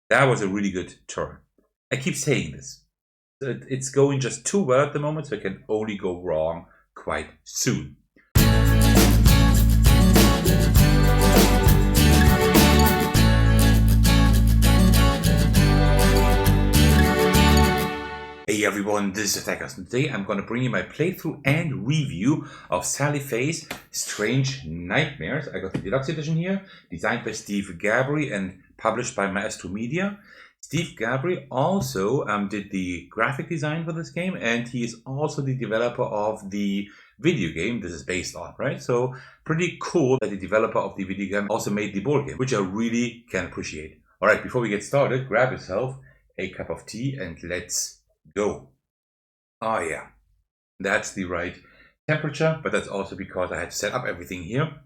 That was a really good turn. I keep saying this. It's going just too well at the moment, so it can only go wrong quite soon. Hey everyone, this is Thecos, and today I'm going to bring you my playthrough and review of Sally Faye's Strange Nightmares. I got the deluxe edition here, designed by Steve Gabry and published by Maestro Media. Steve Gabry also did the graphic design for this game, and he is also the developer of the video game this is based on, right? So pretty cool that the developer of the video game also made the board game, which I really can appreciate. All right, before we get started, grab yourself a cup of tea and let's go. Oh yeah, that's the right temperature, but that's also because I had to set up everything here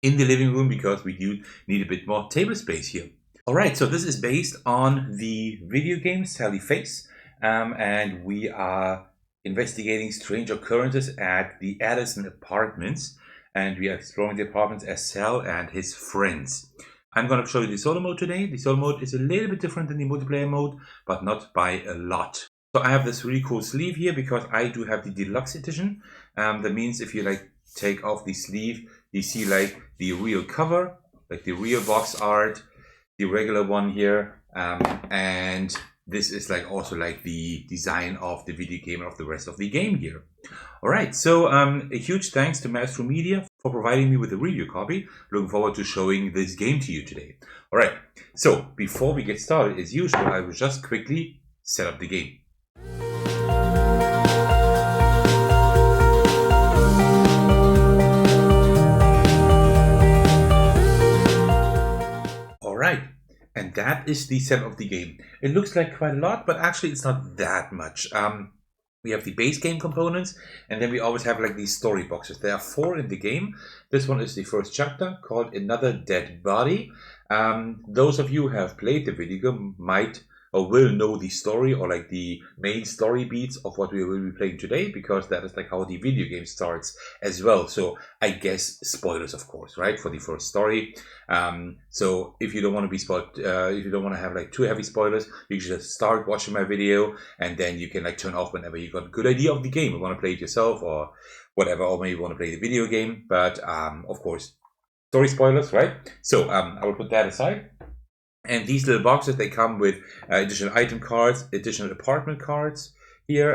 in the living room because we do need a bit more table space here. All right, so this is based on the video game Sally Face, and we are investigating strange occurrences at the Addison Apartments, and we are exploring the apartments as Sal and his friends. I'm going to show you the solo mode today. The solo mode is a little bit different than the multiplayer mode, but not by a lot. So I have this really cool sleeve here because I do have the deluxe edition. That means if you like take off the sleeve, you see like the real cover, like the real box art, the regular one here, and this is like also like the design of the video game and of the rest of the game here. All right, so a huge thanks to Maestro Media for providing me with a review copy. Looking forward to showing this game to you today. All right, so before we get started, as usual, I will just quickly set up the game. And that is the setup of the game. It looks like quite a lot, but actually it's not that much. We have the base game components, and then we always have like these story boxes. There are 4 in the game. This one is the first chapter called Another Dead Body. Those of you who have played the video game might or will know the story or like the main story beats of what we will be playing today, because that is like how the video game starts as well. So I guess spoilers, of course, right, for the first story. So if you don't want to be spoiled, if you don't want to have like too heavy spoilers, you should just start watching my video, and then you can like turn off whenever you got a good idea of the game. You want to play it yourself or whatever, or maybe you want to play the video game. But of course, story spoilers, right? So I will put that aside. And these little boxes, they come with additional item cards, additional apartment cards here,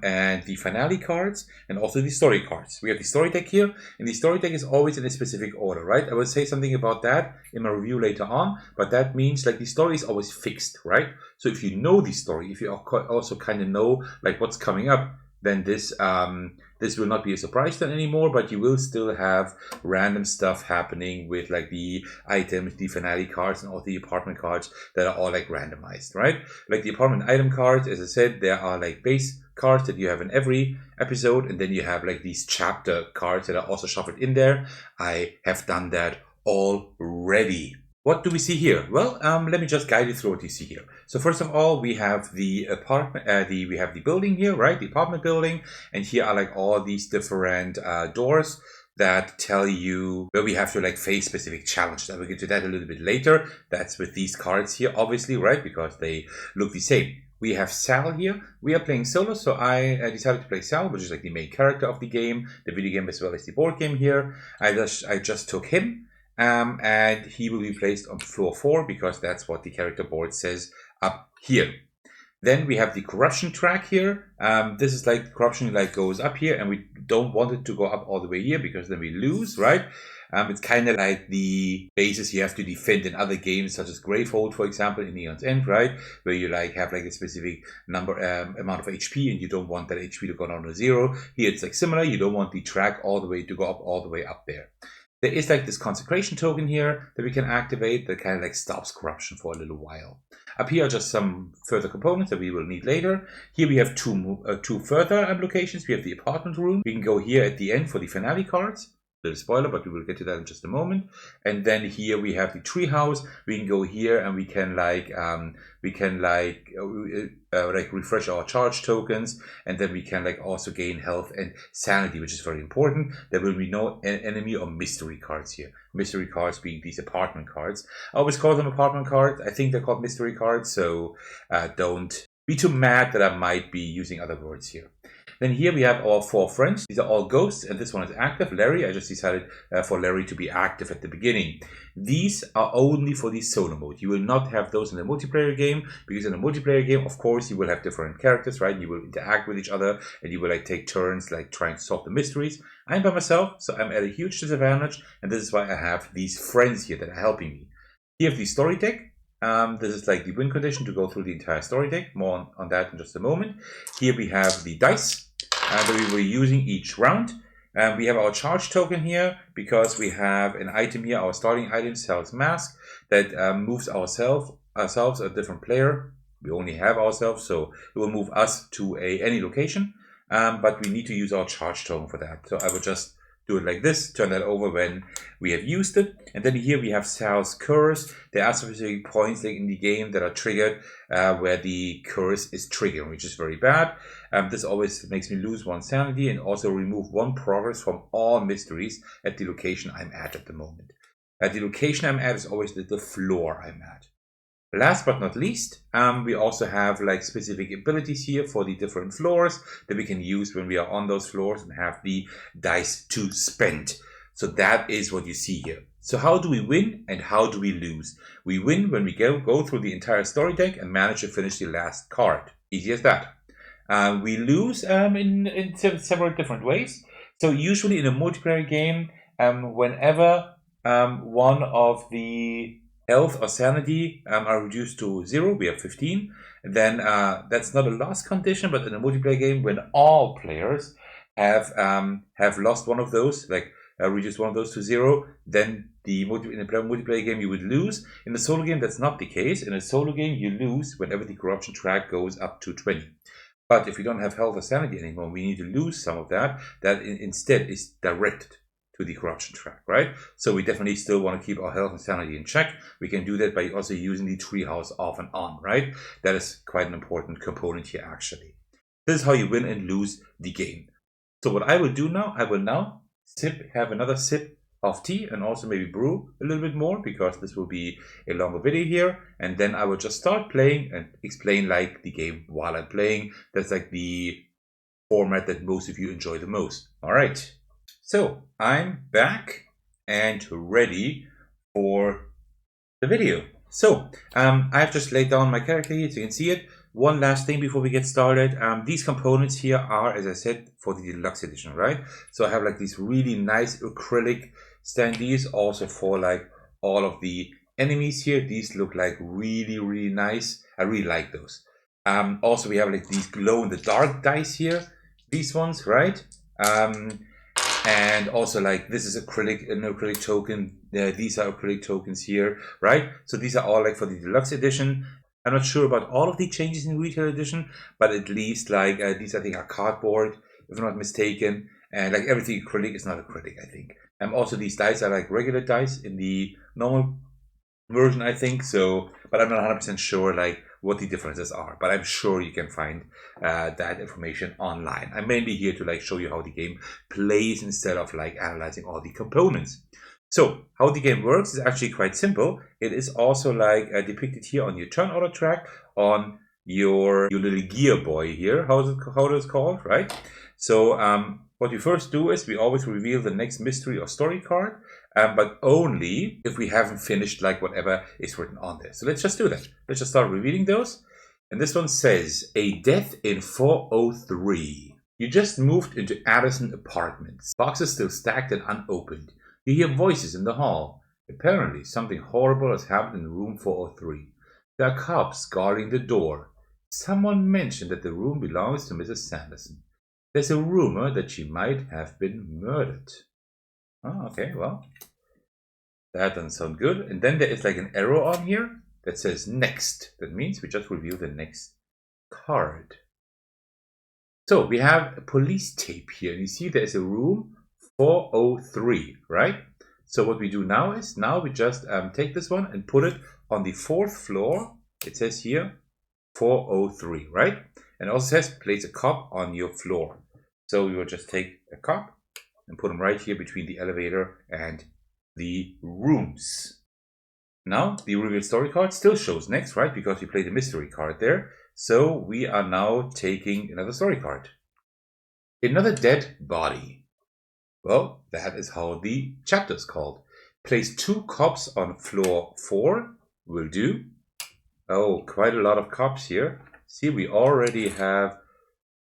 and the finale cards, and also the story cards. We have the story deck here, and the story deck is always in a specific order, right? I will say something about that in my review later on, but that means like the story is always fixed, right? So if you know the story, if you also kind of know like what's coming up, then this will not be a surprise then anymore, but you will still have random stuff happening with like the items, the finale cards, and all the apartment cards that are all like randomized, right? Like the apartment item cards, as I said, there are like base cards that you have in every episode, and then you have like these chapter cards that are also shuffled in there. I have done that already. What do we see here? Well, let me just guide you through what you see here. So first of all, we have the apartment, we have the building here, right? The apartment building, and here are like all these different doors that tell you where we have to like face specific challenges. I will get to that a little bit later. That's with these cards here, obviously, right? Because they look the same. We have Sal here. We are playing solo, so I decided to play Sal, which is like the main character of the game, the video game as well as the board game here. I just took him. And he will be placed on floor 4 because that's what the character board says up here. Then we have the corruption track here. This is like corruption like goes up here, and we don't want it to go up all the way here because then we lose, right? It's kind of like the bases you have to defend in other games, such as Gravehold, for example, in Neon's End, right? Where you like have like a specific number amount of HP, and you don't want that HP to go down to 0. Here it's like similar. You don't want the track all the way to go up all the way up there. There is like this consecration token here that we can activate that kind of like stops corruption for a little while. Up here are just some further components that we will need later. Here we have two further locations. We have the apartment room. We can go here at the end for the finale cards. Little spoiler, but we will get to that in just a moment. And then here we have the treehouse. We can go here and we can like refresh our charge tokens, and then we can like also gain health and sanity, which is very important. There will be no enemy or mystery cards here. Mystery cards being these apartment cards. I always call them apartment cards. I think they're called mystery cards, so don't be too mad that I might be using other words here. Then here we have our 4 friends. These are all ghosts, and this one is active. Larry, I just decided for Larry to be active at the beginning. These are only for the solo mode. You will not have those in the multiplayer game, because in the multiplayer game, of course, you will have different characters, right? You will interact with each other, and you will like take turns like trying to solve the mysteries. I'm by myself, so I'm at a huge disadvantage, and this is why I have these friends here that are helping me. Here have the story deck. This is like the win condition to go through the entire story deck. More on that in just a moment. Here we have the dice that we were using each round. We have our charge token here because we have an item here. Our starting item sells mask that moves ourselves a different player. We only have ourselves, so it will move us to any location. But we need to use our charge token for that. So I will just do it like this, turn that over when we have used it. And then here we have Sal's curse. There are specific points like in the game that are triggered where the curse is triggering, which is very bad. This always makes me lose 1 sanity and also remove 1 progress from all mysteries at the location I'm at the moment. The location I'm at is always the floor I'm at. Last but not least, we also have like specific abilities here for the different floors that we can use when we are on those floors and have the dice to spend. So that is what you see here. So how do we win and how do we lose? We win when we go through the entire story deck and manage to finish the last card. Easy as that. We lose in several different ways. So usually in a multiplayer game, whenever one of the health or sanity are reduced to 0, we have 15, then that's not a loss condition, but in a multiplayer game, when all players have lost one of those, like reduced one of those to 0, then in a multiplayer game you would lose. In a solo game, that's not the case. In a solo game, you lose whenever the corruption track goes up to 20. But if we don't have health or sanity anymore, we need to lose some of that. That instead is directed to the corruption track, right? So we definitely still want to keep our health and sanity in check. We can do that by also using the treehouse off and on, right? That is quite an important component here, actually. This is how you win and lose the game. So what I will do now, I will now have another sip of tea and also maybe brew a little bit more, because this will be a longer video here, and then I will just start playing and explain like the game while I'm playing. That's like the format that most of you enjoy the most. All right, so I'm back and ready for the video. So I've just laid down my character here so you can see it. One last thing before we get started. These components here are, as I said, for the deluxe edition, right? So I have like these really nice acrylic standees also for like all of the enemies here. These look like really, really nice. I really like those. Also, we have like these glow in the dark dice here. These ones, right? And also like this is an acrylic token. These are acrylic tokens here, right? So these are all like for the deluxe edition. I'm not sure about all of the changes in retail edition, but at least like these I think are cardboard, if I'm not mistaken, and like everything acrylic is not acrylic, I think. Also these dice are like regular dice in the normal version, I think. So, but I'm not 100% sure like what the differences are, but I'm sure you can find that information online. I'm mainly here to like show you how the game plays instead of like analyzing all the components. So how the game works is actually quite simple. It is also like depicted here on your turn order track on your little gear boy here. How is it called, right? So what we first do is we always reveal the next mystery or story card, but only if we haven't finished like whatever is written on there. So let's just do that. Let's just start revealing those. And this one says, a death in 403. You just moved into Addison Apartments. Boxes still stacked and unopened. You hear voices in the hall. Apparently, something horrible has happened in room 403. There are cops guarding the door. Someone mentioned that the room belongs to Mrs. Sanderson. There's a rumor that she might have been murdered. Oh, okay, well, that doesn't sound good. And then there is like an arrow on here that says next. That means we just reveal the next card. So we have a police tape here. And you see there's a room 403, right? So what we do now is, we just take this one and put it on the 4th floor. It says here 403, right? And it also says place a cop on your floor. So we will just take a cop and put them right here between the elevator and the rooms. Now the reveal story card still shows next, right? Because we played the mystery card there. So we are now taking another story card. Another dead body. Well, that is how the chapter is called. Place 2 cops on floor 4 will do. Oh, quite a lot of cops here. See, we already have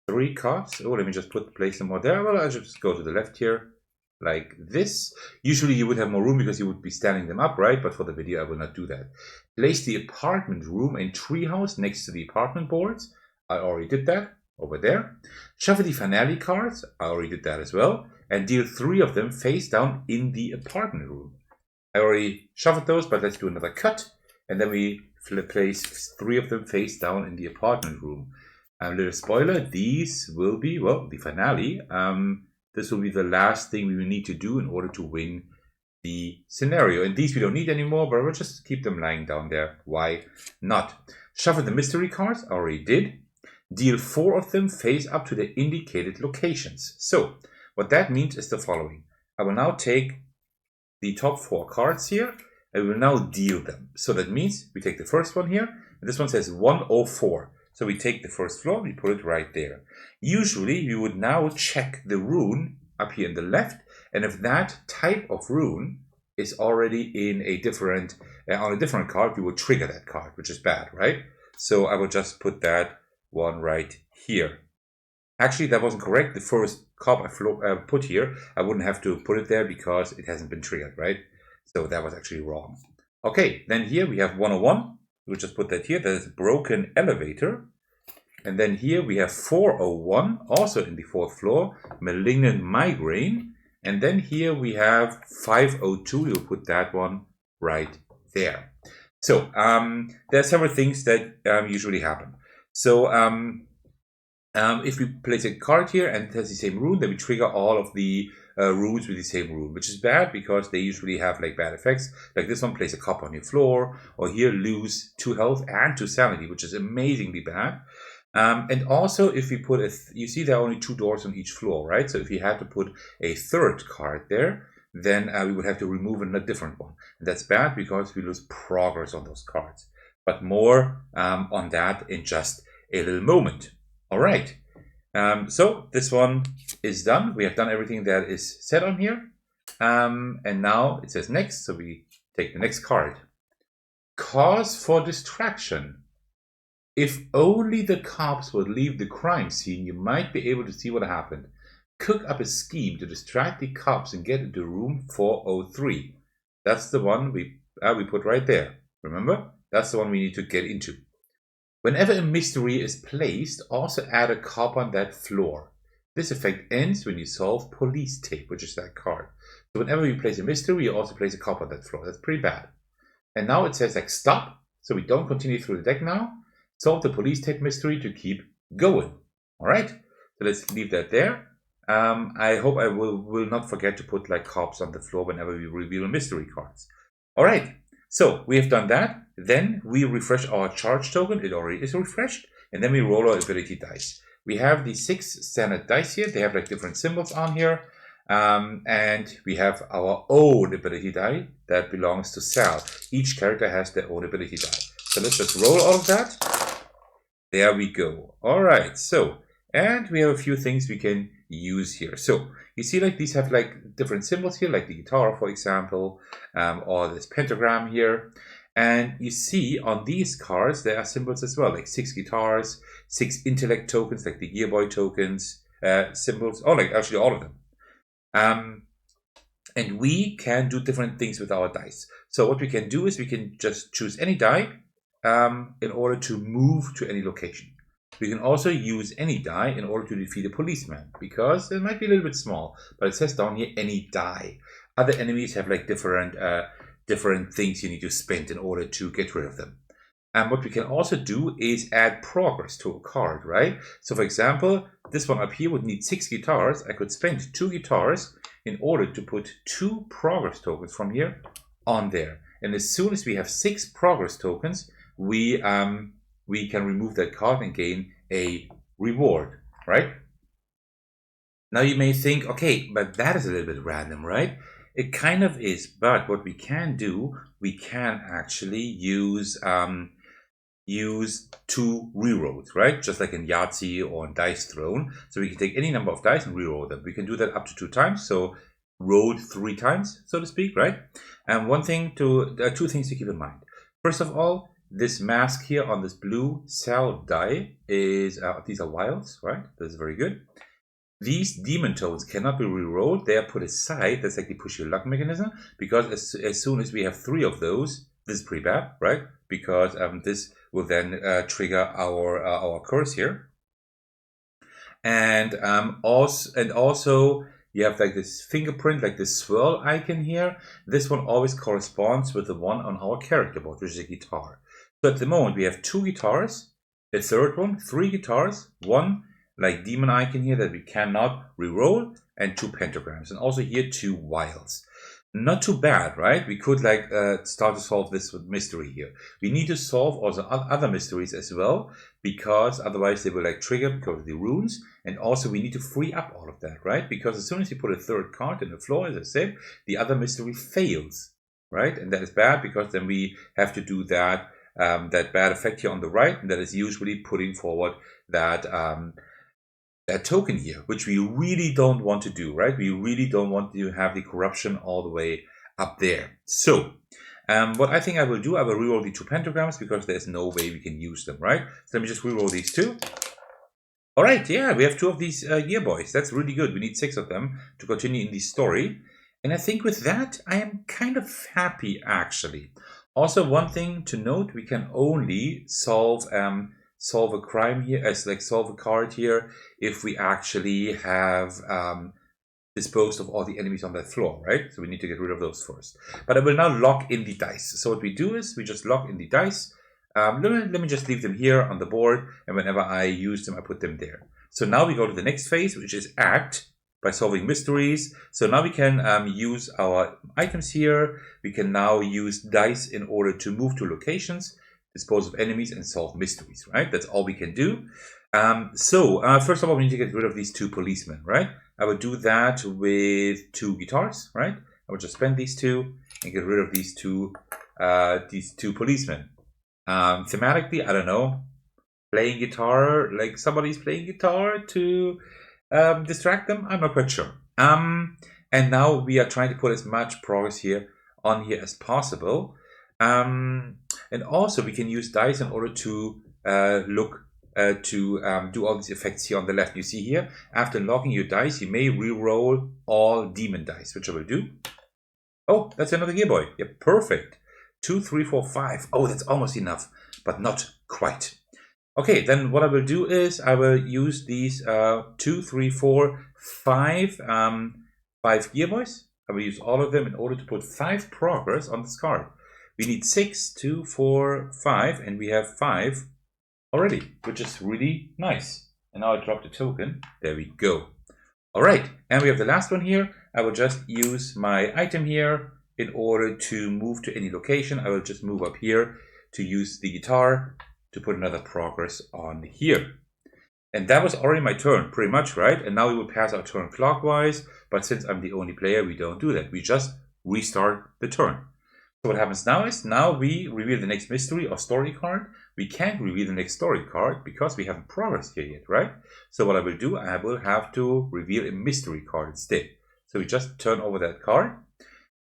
3 cops. Oh, let me just place them more there. Well, I'll just go to the left here, like this. Usually you would have more room because you would be standing them up, right? But for the video, I will not do that. Place the apartment room and treehouse next to the apartment boards. I already did that over there. Shuffle the finale cards. I already did that as well. And deal 3 of them face down in the apartment room. I already shuffled those, but let's do another cut. And then we place 3 of them face down in the apartment room. A little spoiler, these will be, well, the finale. This will be the last thing we will need to do in order to win the scenario. And these we don't need anymore, but we'll just keep them lying down there. Why not? Shuffle the mystery cards, I already did. Deal 4 of them face up to the indicated locations. So, what that means is the following. I will now take the top 4 cards here, and we will now deal them. So that means we take the first one here, and this one says 104. So we take the first floor, we put it right there. Usually we would now check the rune up here in the left, and if that type of rune is already in a different, on a different card, we will trigger that card, which is bad, right? So I will just put that one right here. Actually, that wasn't correct. The first card I put here, I wouldn't have to put it there because it hasn't been triggered, right? So that was actually wrong. Okay, then here we have 101. We'll just put that here. That is broken elevator. And then here we have 401, also in the 4th floor, malignant migraine. And then here we have 502. We'll put that one right there. So there are several things that usually happen. So if we place a card here and it has the same rune, then we trigger all of the runes with the same rune, which is bad because they usually have like bad effects. Like this one, place a cop on your floor, or here lose 2 health and 2 sanity, which is amazingly bad. And also if we put you see there are only 2 doors on each floor, right? So if you had to put a 3rd card there, then we would have to remove a different one. And that's bad because we lose progress on those cards. But more on that in just a little moment. All right. So this one is done. We have done everything that is said on here. And now it says next. So we take the next card. Cause for distraction. If only the cops would leave the crime scene, you might be able to see what happened. Cook up a scheme to distract the cops and get into room 403. That's the one we put right there. Remember? That's the one we need to get into. Whenever a mystery is placed, also add a cop on that floor. This effect ends when you solve police tape, which is that card. So whenever you place a mystery, you also place a cop on that floor. That's pretty bad. And now it says like stop. So we don't continue through the deck now. Solve the police tape mystery to keep going. All right. So let's leave that there. I hope I will not forget to put like cops on the floor whenever we reveal mystery cards. All right. So we have done that. Then we refresh our charge token. It already is refreshed. And then we roll our ability dice. We have the 6 standard dice here. They have like different symbols on here. And we have our own ability die that belongs to Sal. Each character has their own ability die. So let's just roll all of that. There we go. All right. So, and we have a few things we can use here. So you see like these have like different symbols here, like the guitar, for example, or this pentagram here. And you see on these cards, there are symbols as well, like 6 guitars, 6 intellect tokens, like the Gearboy tokens, symbols, or like actually all of them. And we can do different things with our dice. So what we can do is we can just choose any die in order to move to any location. We can also use any die in order to defeat a policeman, because it might be a little bit small, but it says down here any die. Other enemies have like different things you need to spend in order to get rid of them. And what we can also do is add progress to a card, right? So for example, this one up here would need 6 guitars. I could spend 2 guitars in order to put 2 progress tokens from here on there. And as soon as we have 6 progress tokens, we can remove that card and gain a reward, right? Now you may think, okay, but that is a little bit random, right? It kind of is, but what we can do, we can actually use 2 rerolls, right? Just like in Yahtzee or in Dice Throne. So we can take any number of dice and reroll them. We can do that up to 2 times, so rolled 3 times, so to speak, right? And there are 2 things to keep in mind. First of all, this mask here on this blue cell die is, these are wilds, right? This is very good. These demon tones cannot be re-rolled. They are put aside. That's like the push your luck mechanism. Because as soon as we have 3 of those, this is pretty bad, right? Because this will then trigger our curse here. And also you have like this fingerprint, like this swirl icon here. This one always corresponds with the one on our character board, which is a guitar. So at the moment we have 2 guitars, a third one, 3 guitars, 1 like demon icon here that we cannot re-roll, and 2 pentagrams, and also here 2 wilds. Not too bad, right? We could like start to solve this with mystery here. We need to solve also other mysteries as well, because otherwise they will like trigger because of the runes. And also we need to free up all of that, right? Because as soon as you put a 3rd card in the floor, as I said, the other mystery fails, right? And that is bad because then we have to do that that bad effect here on the right, and that is usually putting forward that that token here, which we really don't want to do, right? We really don't want to have the corruption all the way up there. So what I think I will do, I will reroll the 2 pentagrams because there's no way we can use them, right? So let me just reroll these 2. All right, yeah, we have 2 of these year boys. That's really good. We need 6 of them to continue in the story. And I think with that, I am kind of happy, actually. Also, one thing to note, we can only solve a crime here, solve a card here, if we actually have disposed of all the enemies on that floor, right? So we need to get rid of those first. But I will now lock in the dice. So what we do is we just lock in the dice. Let me just leave them here on the board, and whenever I use them, I put them there. So now we go to the next phase, which is act, by solving mysteries. So now we can use our items here. We can now use dice in order to move to locations, dispose of enemies, and solve mysteries, right? That's all we can do. First of all, we need to get rid of these 2 policemen, right? I will do that with 2 guitars, right? I will just spend these 2 and get rid of these two policemen. Thematically, I don't know, playing guitar, like somebody's playing guitar to distract them. I'm not quite sure. And now we are trying to put as much progress here on here as possible. And also we can use dice in order to do all these effects here on the left. You see here, after locking your dice, you may re-roll all demon dice, which I will do. Oh, that's another gear boy. Yeah, perfect. 2, 3, 4, 5. Oh, that's almost enough, but not quite. Okay, then what I will do is I will use these 2, 3, 4, 5 gear boys. I will use all of them in order to put 5 progress on this card. We need 6, 2, 4, 5, and we have 5 already, which is really nice. And now I drop the token. There we go. All right, and we have the last one here. I will just use my item here in order to move to any location. I will just move up here to use the guitar to put another progress on here. And that was already my turn, pretty much, right? And now we will pass our turn clockwise, but since I'm the only player, we don't do that. We just restart the turn. So what happens now is, now we reveal the next mystery or story card. We can't reveal the next story card because we haven't progressed here yet, right? So what I will do, I will have to reveal a mystery card instead. So we just turn over that card,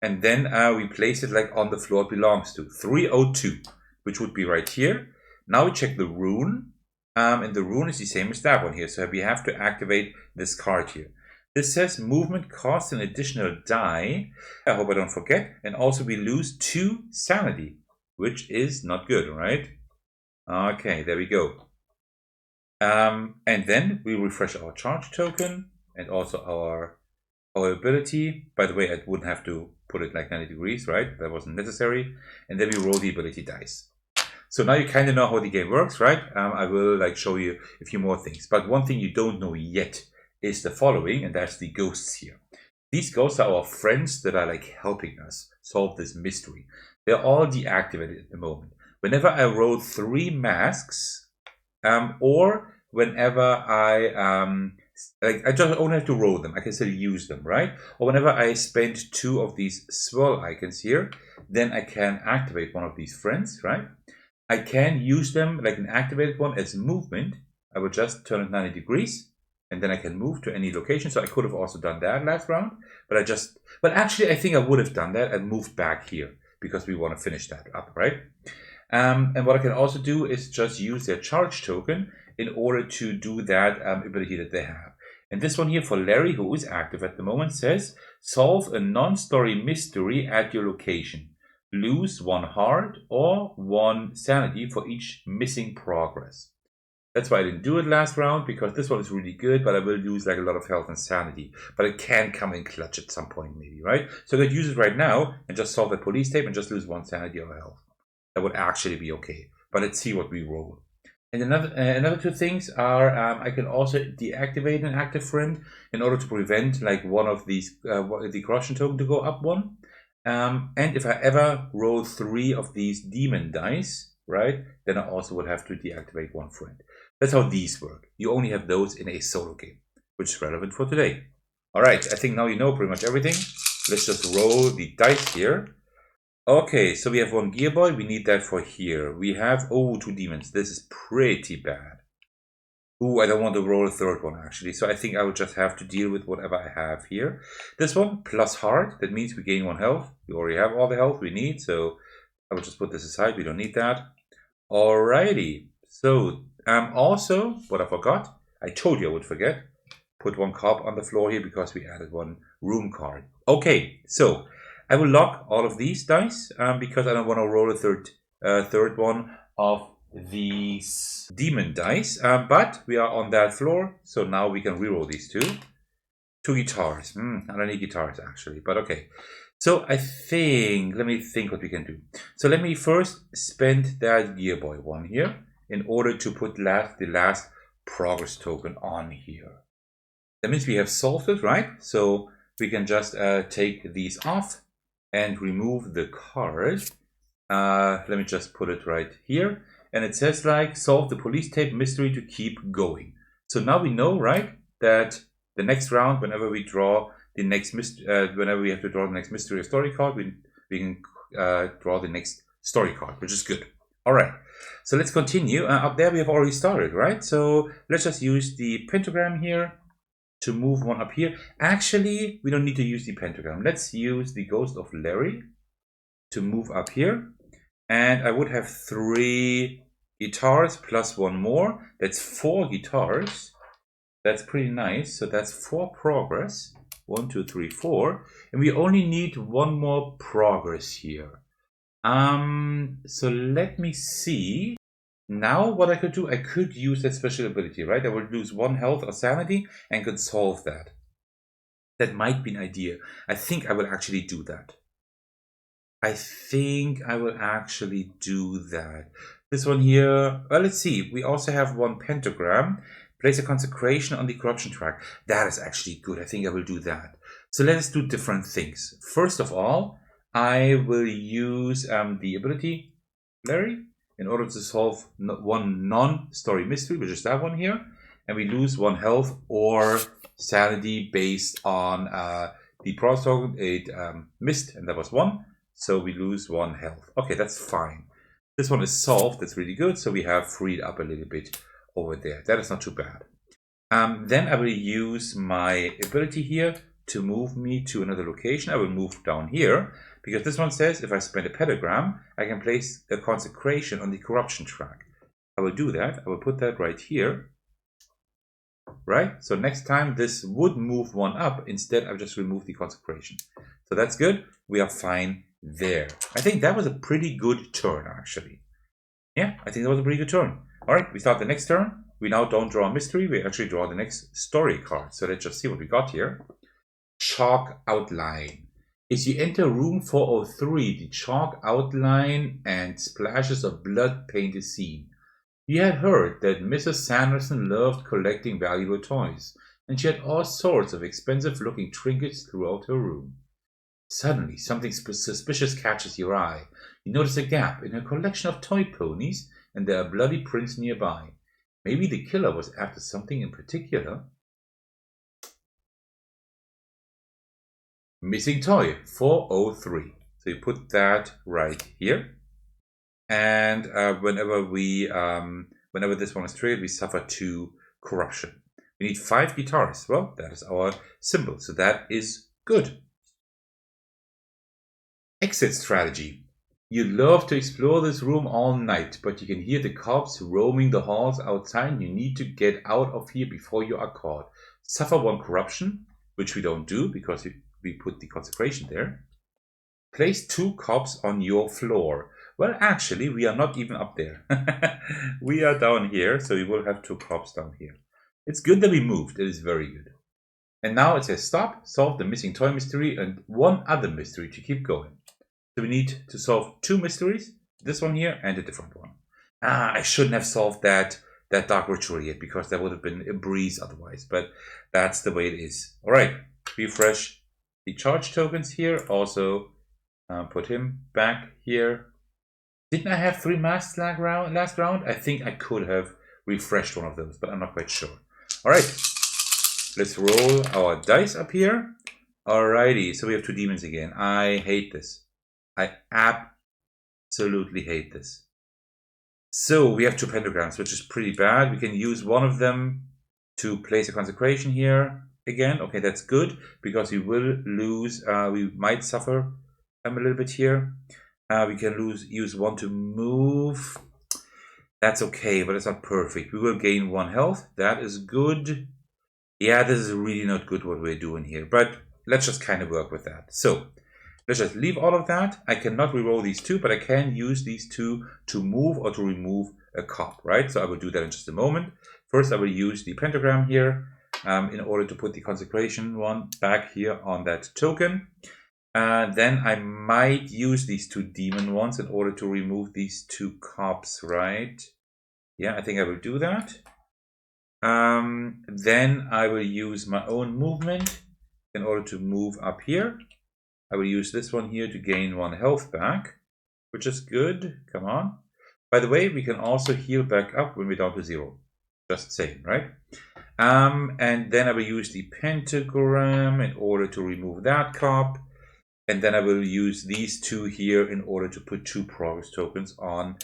and then we place it like on the floor it belongs to, 302, which would be right here. Now we check the rune, and the rune is the same as that one here. So we have to activate this card here. This says movement costs an additional die. I hope I don't forget. And also we lose 2 sanity, which is not good, right? Okay, there we go. And then we refresh our charge token and also our ability. By the way, I wouldn't have to put it like 90 degrees, right? That wasn't necessary. And then we roll the ability dice. So now you kind of know how the game works, right? I will like show you a few more things. But one thing you don't know yet is the following, and that's the ghosts here. These ghosts are our friends that are like helping us solve this mystery. They're all deactivated at the moment. Whenever I roll 3 masks, or whenever I just only have to roll them, I can still use them, right? Or whenever I spend 2 of these swirl icons here, then I can activate one of these friends, right? I can use them like an activated one as movement. I will just turn it 90 degrees, and then I can move to any location. So I could have also done that last round, but actually I think I would have done that and moved back here because we want to finish that up, right? And what I can also do is just use their charge token in order to do that ability that they have. And this one here for Larry, who is active at the moment, says, solve a non-story mystery at your location. Lose 1 heart or 1 sanity for each missing progress. That's why I didn't do it last round, because this one is really good, but I will lose like a lot of health and sanity. But it can come in clutch at some point maybe, right? So I could use it right now and just solve the police tape and just lose 1 sanity or health. That would actually be okay. But let's see what we roll. And another 2 things are I can also deactivate an active friend in order to prevent like one of these the corruption token to go up 1. And if I ever roll 3 of these demon dice, right, then I also would have to deactivate 1 friend. That's how these work. You only have those in a solo game, which is relevant for today. All right, I think now you know pretty much everything. Let's just roll the dice here. Okay, so we have 1 gear boy. We need that for here. We have, 2 demons. This is pretty bad. I don't want to roll a 3rd one, actually. So I think I would just have to deal with whatever I have here. This one, plus heart. That means we gain 1 health. We already have all the health we need. So I will just put this aside. We don't need that. Alrighty. So, also, what I forgot. I told you I would forget. Put 1 cop on the floor here because we added 1 room card. Okay, so I will lock all of these dice because I don't want to roll a third one of these demon dice. But we are on that floor, so now we can reroll these 2. 2 guitars. I don't need guitars actually, but okay. So let me think what we can do. So let me first spend that gear boy 1 here in order to put the last progress token on here. That means we have solved it, right? So we can just take these off and remove the card. Let me just put it right here. And it says like, solve the police tape mystery to keep going. So now we know, right, that the next round, whenever we draw the next whenever we have to draw the next mystery or story card, we can draw the next story card, which is good. All right, so let's continue. Up there we have already started, right? So let's just use the pentagram here to move 1 up here. Actually, we don't need to use the pentagram. Let's use the Ghost of Larry to move up here. And I would have 3 guitars plus 1 more. That's 4 guitars. That's pretty nice. So that's 4 progress. 1, 2, 3, 4. And we only need 1 more progress here. So let me see. Now what I could do, I could use that special ability, right? I would lose 1 health or sanity and could solve that. That might be an idea. I think I will actually do that. This one here, well, let's see. We also have 1 pentagram. Place a consecration on the corruption track. That is actually good. I think I will do that. So let us do different things. First of all, I will use the ability, Larry, in order to solve 1 non-story mystery, which is that one here. And we lose 1 health or sanity based on the progress token. It missed, and that was 1. So we lose 1 health. Okay, that's fine. This one is solved. That's really good. So we have freed up a little bit over there. That is not too bad. Then I will use my ability here to move me to another location. I will move down here because this one says if I spend a pentagram, I can place a consecration on the corruption track. I will do that. I will put that right here. Right? So next time this would move 1 up. Instead, I've just removed the consecration. So that's good. We are fine there. I think that was a pretty good turn, actually. Yeah, I think that was a pretty good turn. All right, we start the next turn. We now don't draw a mystery. We actually draw the next story card. So let's just see what we got here. Chalk outline. As you enter room 403, the chalk outline and splashes of blood paint the scene. You had heard that Mrs. Sanderson loved collecting valuable toys, and she had all sorts of expensive-looking trinkets throughout her room. Suddenly, something suspicious catches your eye. You notice a gap in her collection of toy ponies, and there are bloody prints nearby. Maybe the killer was after something in particular. Missing toy, 403. So you put that right here. And whenever this one is triggered, we suffer 2 corruption. We need 5 guitars. Well, that is our symbol, so that is good. Exit strategy. You love to explore this room all night, but you can hear the cops roaming the halls outside. You need to get out of here before you are caught. Suffer 1 corruption, which we don't do because we put the consecration there. Place 2 cops on your floor. Well, actually, we are not even up there. We are down here, so we will have 2 cops down here. It's good that we moved. It is very good. And now it says stop, solve the missing toy mystery, and 1 other mystery to keep going. So we need to solve 2 mysteries, this one here and a different one. I shouldn't have solved that dark ritual yet, because that would have been a breeze otherwise, but that's the way it is. All right, refresh the charge tokens here. Also put him back here. Didn't I have 3 masks last round? I think I could have refreshed one of those, but I'm not quite sure. All right, let's roll our dice up here. Alrighty, so we have 2 demons again. I hate this. I absolutely hate this. So we have 2 pentagrams, which is pretty bad. We can use one of them to place a consecration here again. Okay, that's good, because we will lose, we might suffer a little bit here. We can use 1 to move. That's okay, but it's not perfect. We will gain 1 health. That is good. Yeah, this is really not good what we're doing here, but let's just kind of work with that. So let's just leave all of that. I cannot reroll these 2, but I can use these 2 to move or to remove a cop, right? So I will do that in just a moment. First, I will use the pentagram here in order to put the consecration one back here on that token. Then I might use these 2 demon ones in order to remove these 2 cops, right? Yeah, I think I will do that. Then I will use my own movement in order to move up here. I will use this one here to gain 1 health back, which is good. Come on. By the way, we can also heal back up when we're down to 0. Just saying, right? And then I will use the pentagram in order to remove that cop. And then I will use these 2 here in order to put 2 progress tokens on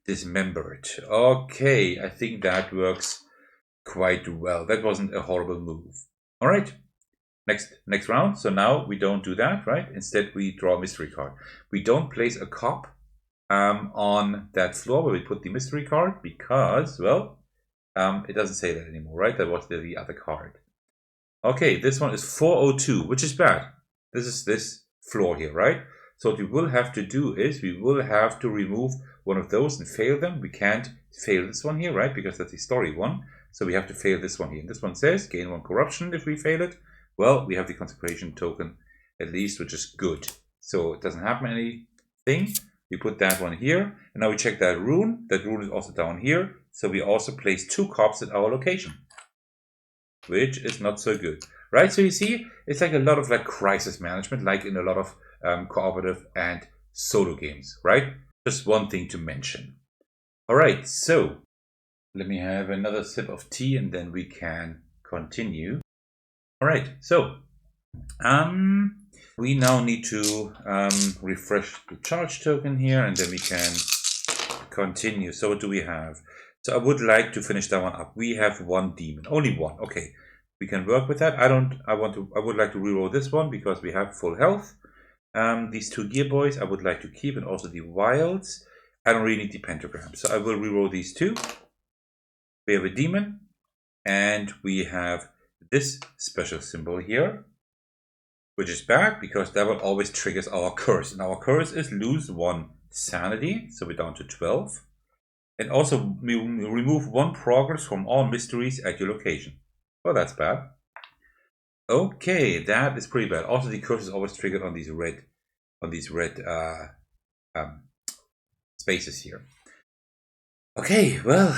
dismembered. Okay, I think that works quite well. That wasn't a horrible move. All right. Next round. So now we don't do that, right? Instead, we draw a mystery card. We don't place a cop on that floor where we put the mystery card because, well, it doesn't say that anymore, right? That was the other card. Okay, this one is 402, which is bad. This is this floor here, right? So what we will have to do is we will have to remove one of those and fail them. We can't fail this one here, right? Because that's the story one. So we have to fail this one here. And this one says gain 1 corruption if we fail it. Well, we have the consecration token at least, which is good. So it doesn't happen anything. We put that one here. And now we check that rune. That rune is also down here. So we also place 2 cops at our location, which is not so good. Right, so you see, it's like a lot of like crisis management, like in a lot of cooperative and solo games, right? Just one thing to mention. All right, so let me have another sip of tea and then we can continue. All right, so we now need to refresh the charge token here and then we can continue. So what do we have? So I would like to finish that one up. We have 1 demon, only 1. Okay. We can work with that. I would like to reroll this one because we have full health. These 2 gear boys I would like to keep, and also the wilds. I don't really need the pentagram, so I will reroll these 2. We have a demon, and we have this special symbol here, which is bad because that will always triggers our curse. And our curse is lose 1 sanity, so we're down to 12. And also we remove 1 progress from all mysteries at your location. Oh, that's bad. Okay, that is pretty bad. Also, the curse is always triggered on these red, spaces here. Okay, well,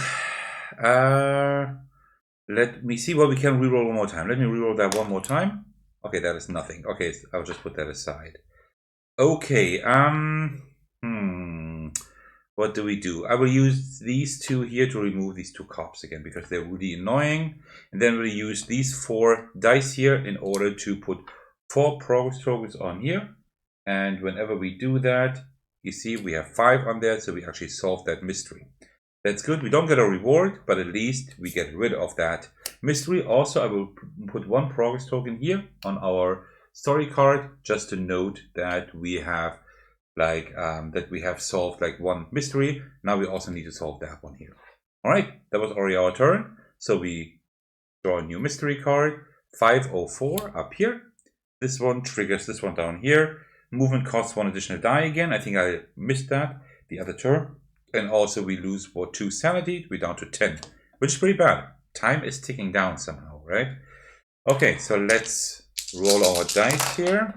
Let me see what we can reroll one more time. Let me reroll that one more time. Okay, that is nothing. Okay, I'll just put that aside. Okay, what do we do? I will use these two here to remove these two cops again because they're really annoying. And then we'll use these 4 dice here in order to put 4 progress tokens on here. And whenever we do that, you see we have 5 on there, so we actually solved that mystery. That's good. We don't get a reward, but at least we get rid of that mystery. Also, I will put 1 progress token here on our story card just to note that we have solved like 1 mystery. Now we also need to solve that one here. All right, that was already our turn. So we draw a new mystery card, 504 up here. This one triggers this one down here. Movement costs 1 additional die again. I think I missed that the other turn. And also we lose 2 sanity. We're down to 10, which is pretty bad. Time is ticking down somehow, right? Okay, so let's roll our dice here.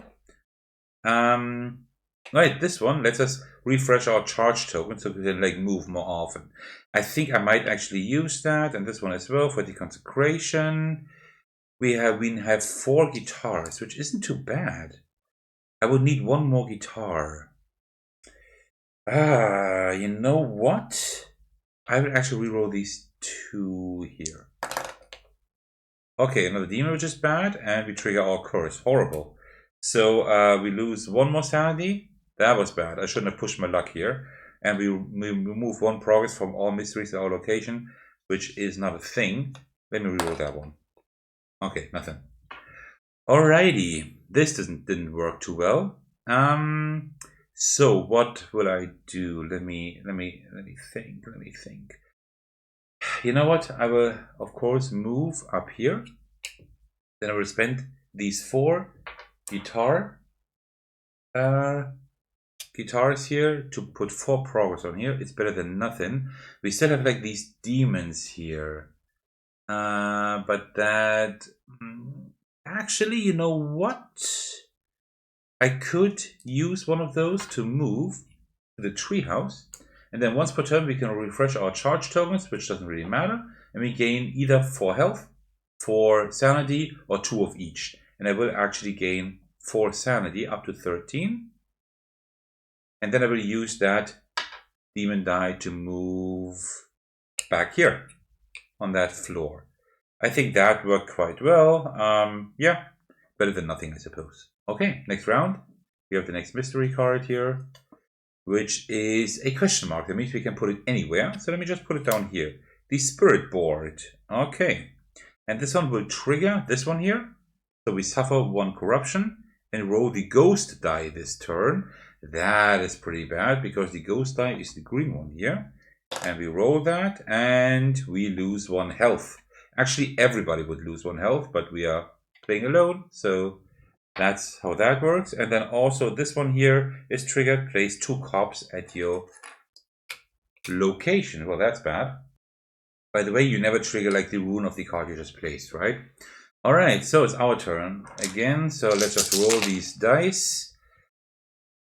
Right, this one lets us refresh our charge token so we can like move more often. I think I might actually use that, and this one as well for the consecration. We have 4 guitars, which isn't too bad. I would need 1 more guitar. You know what? I will actually reroll these 2 here. Okay, another demon, which is bad, and we trigger our curse. Horrible. So we lose 1 more sanity. That was bad. I shouldn't have pushed my luck here. And we remove 1 progress from all mysteries at our location, which is not a thing. Let me reroll that one. Okay, nothing. Alrighty, this didn't work too well. So what will I do? Let me think. You know what? I will of course move up here. Then I will spend these 4 guitars here to put 4 progress on here. It's better than nothing. We still have like these demons here. But that actually, you know what? I could use one of those to move to the treehouse, and then once per turn we can refresh our charge tokens, which doesn't really matter, and we gain either 4 health, 4 sanity, or 2 of each. And I will actually gain 4 sanity up to 13. And then I will use that demon die to move back here on that floor. I think that worked quite well. Yeah, better than nothing, I suppose. Okay, next round. We have the next mystery card here, which is a question mark. That means we can put it anywhere. So let me just put it down here. The spirit board. Okay. And this one will trigger this one here. So we suffer 1 corruption and roll the ghost die this turn. That is pretty bad because the ghost die is the green one here. And we roll that and we lose 1 health. Actually, everybody would lose 1 health, but we are playing alone. So that's how that works. And then also this one here is triggered. Place 2 cops at your location. Well, that's bad. By the way, you never trigger like the rune of the card you just placed, right? All right, so it's our turn again. So let's just roll these dice.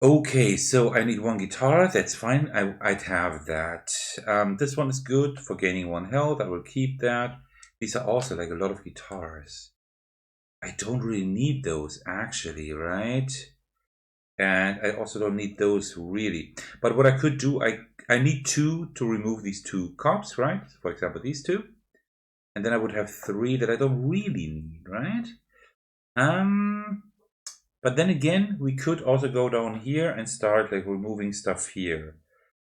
Okay, so I need 1 guitar. That's fine. I'd have that. This one is good for gaining 1 health. I will keep that. These are also like a lot of guitars. I don't really need those actually, right? And I also don't need those really. But what I could do, I need 2 to remove these 2 cops, right? For example, these 2. And then I would have 3 that I don't really need, right? But then again, we could also go down here and start like removing stuff here.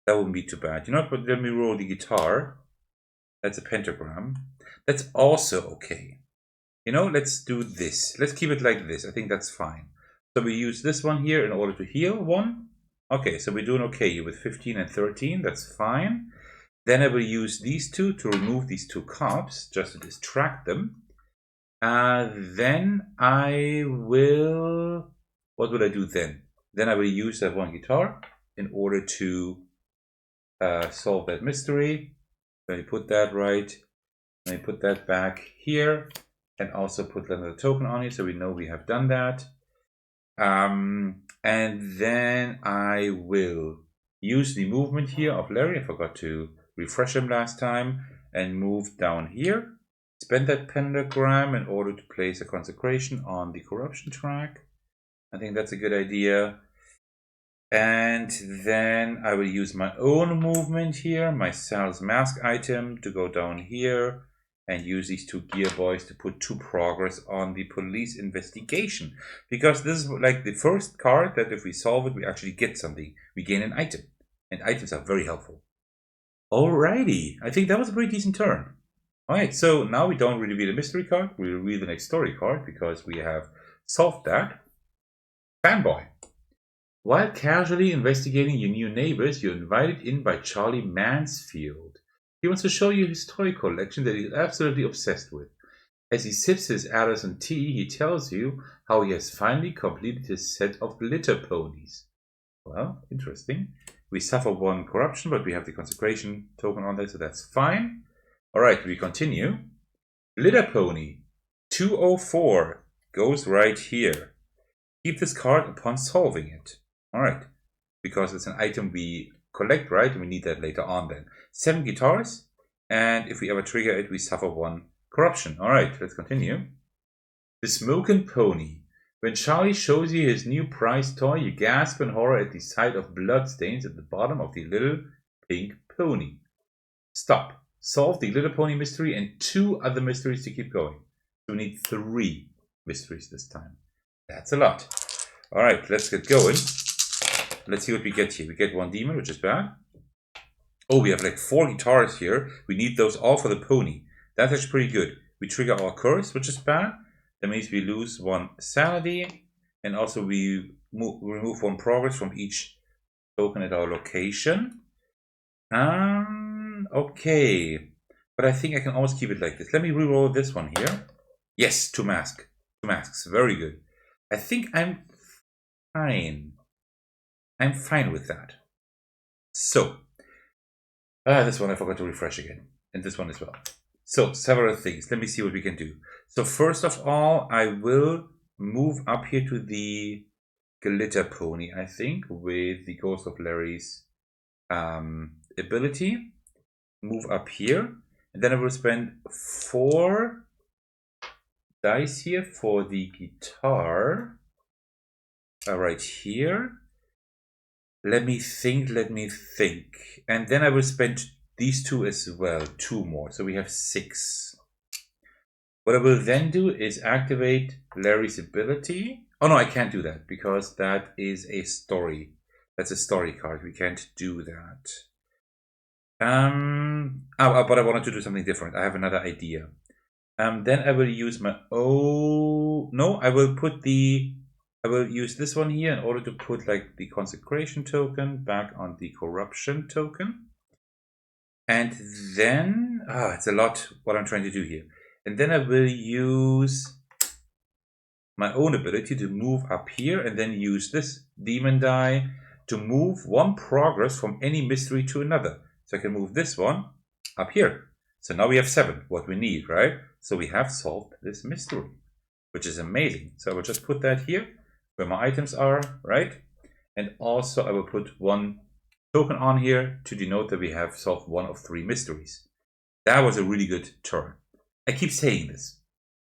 That wouldn't be too bad. You know what? But let me roll the guitar. That's a pentagram. That's also okay. You know, let's do this. Let's keep it like this. I think that's fine. So we use this one here in order to heal 1. Okay, so we're doing okay with 15 and 13. That's fine. Then I will use these 2 to remove these 2 cops, just to distract them. Then I will... What will I do then? Then I will use that 1 guitar in order to solve that mystery. Let me put that right. Let me put that back here. And also put another token on it so we know we have done that. And then I will use the movement here of Larry. I forgot to refresh him last time. And move down here. spend that pentagram in order to place a consecration on the corruption track. I think that's a good idea. And then I will use my own movement here, my Sal's mask item, to go down here and use these 2 gear boys to put 2 progress on the police investigation. Because this is like the first card that if we solve it, we actually get something. We gain an item. And items are very helpful. Alrighty, I think that was a pretty decent turn. Alright, so now we don't reveal the mystery card, we reveal the next story card because we have solved that. Fanboy. While casually investigating your new neighbors, you're invited in by Charlie Mansfield. He wants to show you his toy collection that he's absolutely obsessed with. As he sips his Addison tea, he tells you how he has finally completed his set of glitter ponies. Well, interesting. We suffer 1 corruption, but we have the consecration token on there, so that's fine. Alright, we continue. Glitter pony 204 goes right here. Keep this card upon solving it. Alright, because it's an item we collect, right? And we need that later on then. 7 guitars, and if we ever trigger it, we suffer 1 corruption. Alright, let's continue. The Smokin' Pony. When Charlie shows you his new prize toy, you gasp in horror at the sight of bloodstains at the bottom of the little pink pony. Stop. Solve the glitter pony mystery and 2 other mysteries to keep going. So we need 3 mysteries this time. That's a lot. Alright, let's get going. Let's see what we get here. We get 1 demon, which is bad. Oh, we have like 4 guitars here. We need those all for the pony. That's actually pretty good. We trigger our curse, which is bad. That means we lose 1 sanity. And also we remove 1 progress from each token at our location. Okay. But I think I can almost keep it like this. Let me reroll this one here. Yes, 2 masks. 2 masks. Very good. I think I'm fine. I'm fine with that. So, this one I forgot to refresh again. And this one as well. So, several things. Let me see what we can do. So, first of all, I will move up here to the glitter pony, I think, with the Ghost of Larry's ability. Move up here. And then I will spend 4 dice here for the guitar. Right here. Let me think. And then I will spend these 2 as well. 2 more. So we have 6. What I will then do is activate Larry's ability. Oh no, I can't do that because that is a story. That's a story card. We can't do that. But I wanted to do something different. I have another idea. Then I will use my I will use this one here in order to put like the consecration token back on the corruption token. And then, it's a lot what I'm trying to do here. And then I will use my own ability to move up here and then use this demon die to move 1 progress from any mystery to another. So I can move this one up here. So now we have 7, what we need, right? So we have solved this mystery, which is amazing. So I will just put that here where my items are, right? And also I will put 1 token on here to denote that we have solved 1 of 3 mysteries. That was a really good turn. I keep saying this.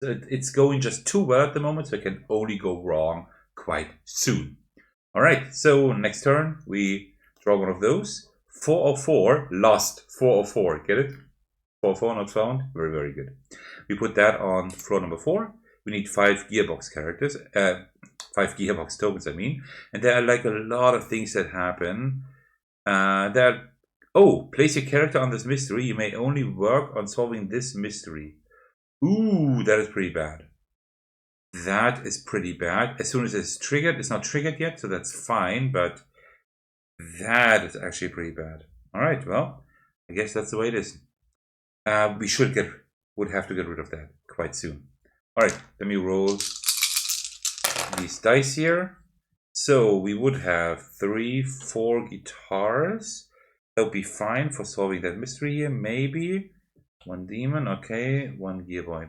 It's going just too well at the moment, so it can only go wrong quite soon. Alright, so next turn we draw 1 of those. 404, lost. 404, get it? 404 not found. Very, very good. We put that on floor number 4. We need 5 gearbox characters. 5 gearbox tokens, I mean. And there are like a lot of things that happen. Place your character on this mystery. You may only work on solving this mystery. Ooh, that is pretty bad. That is pretty bad. As soon as it's triggered, it's not triggered yet, so that's fine, but that is actually pretty bad. Alright, well, I guess that's the way it is. We would have to get rid of that quite soon. Alright, let me roll these dice here. So we would have 3, 4 guitars. That would be fine for solving that mystery here, maybe. 1 demon, okay, 1 gear boy.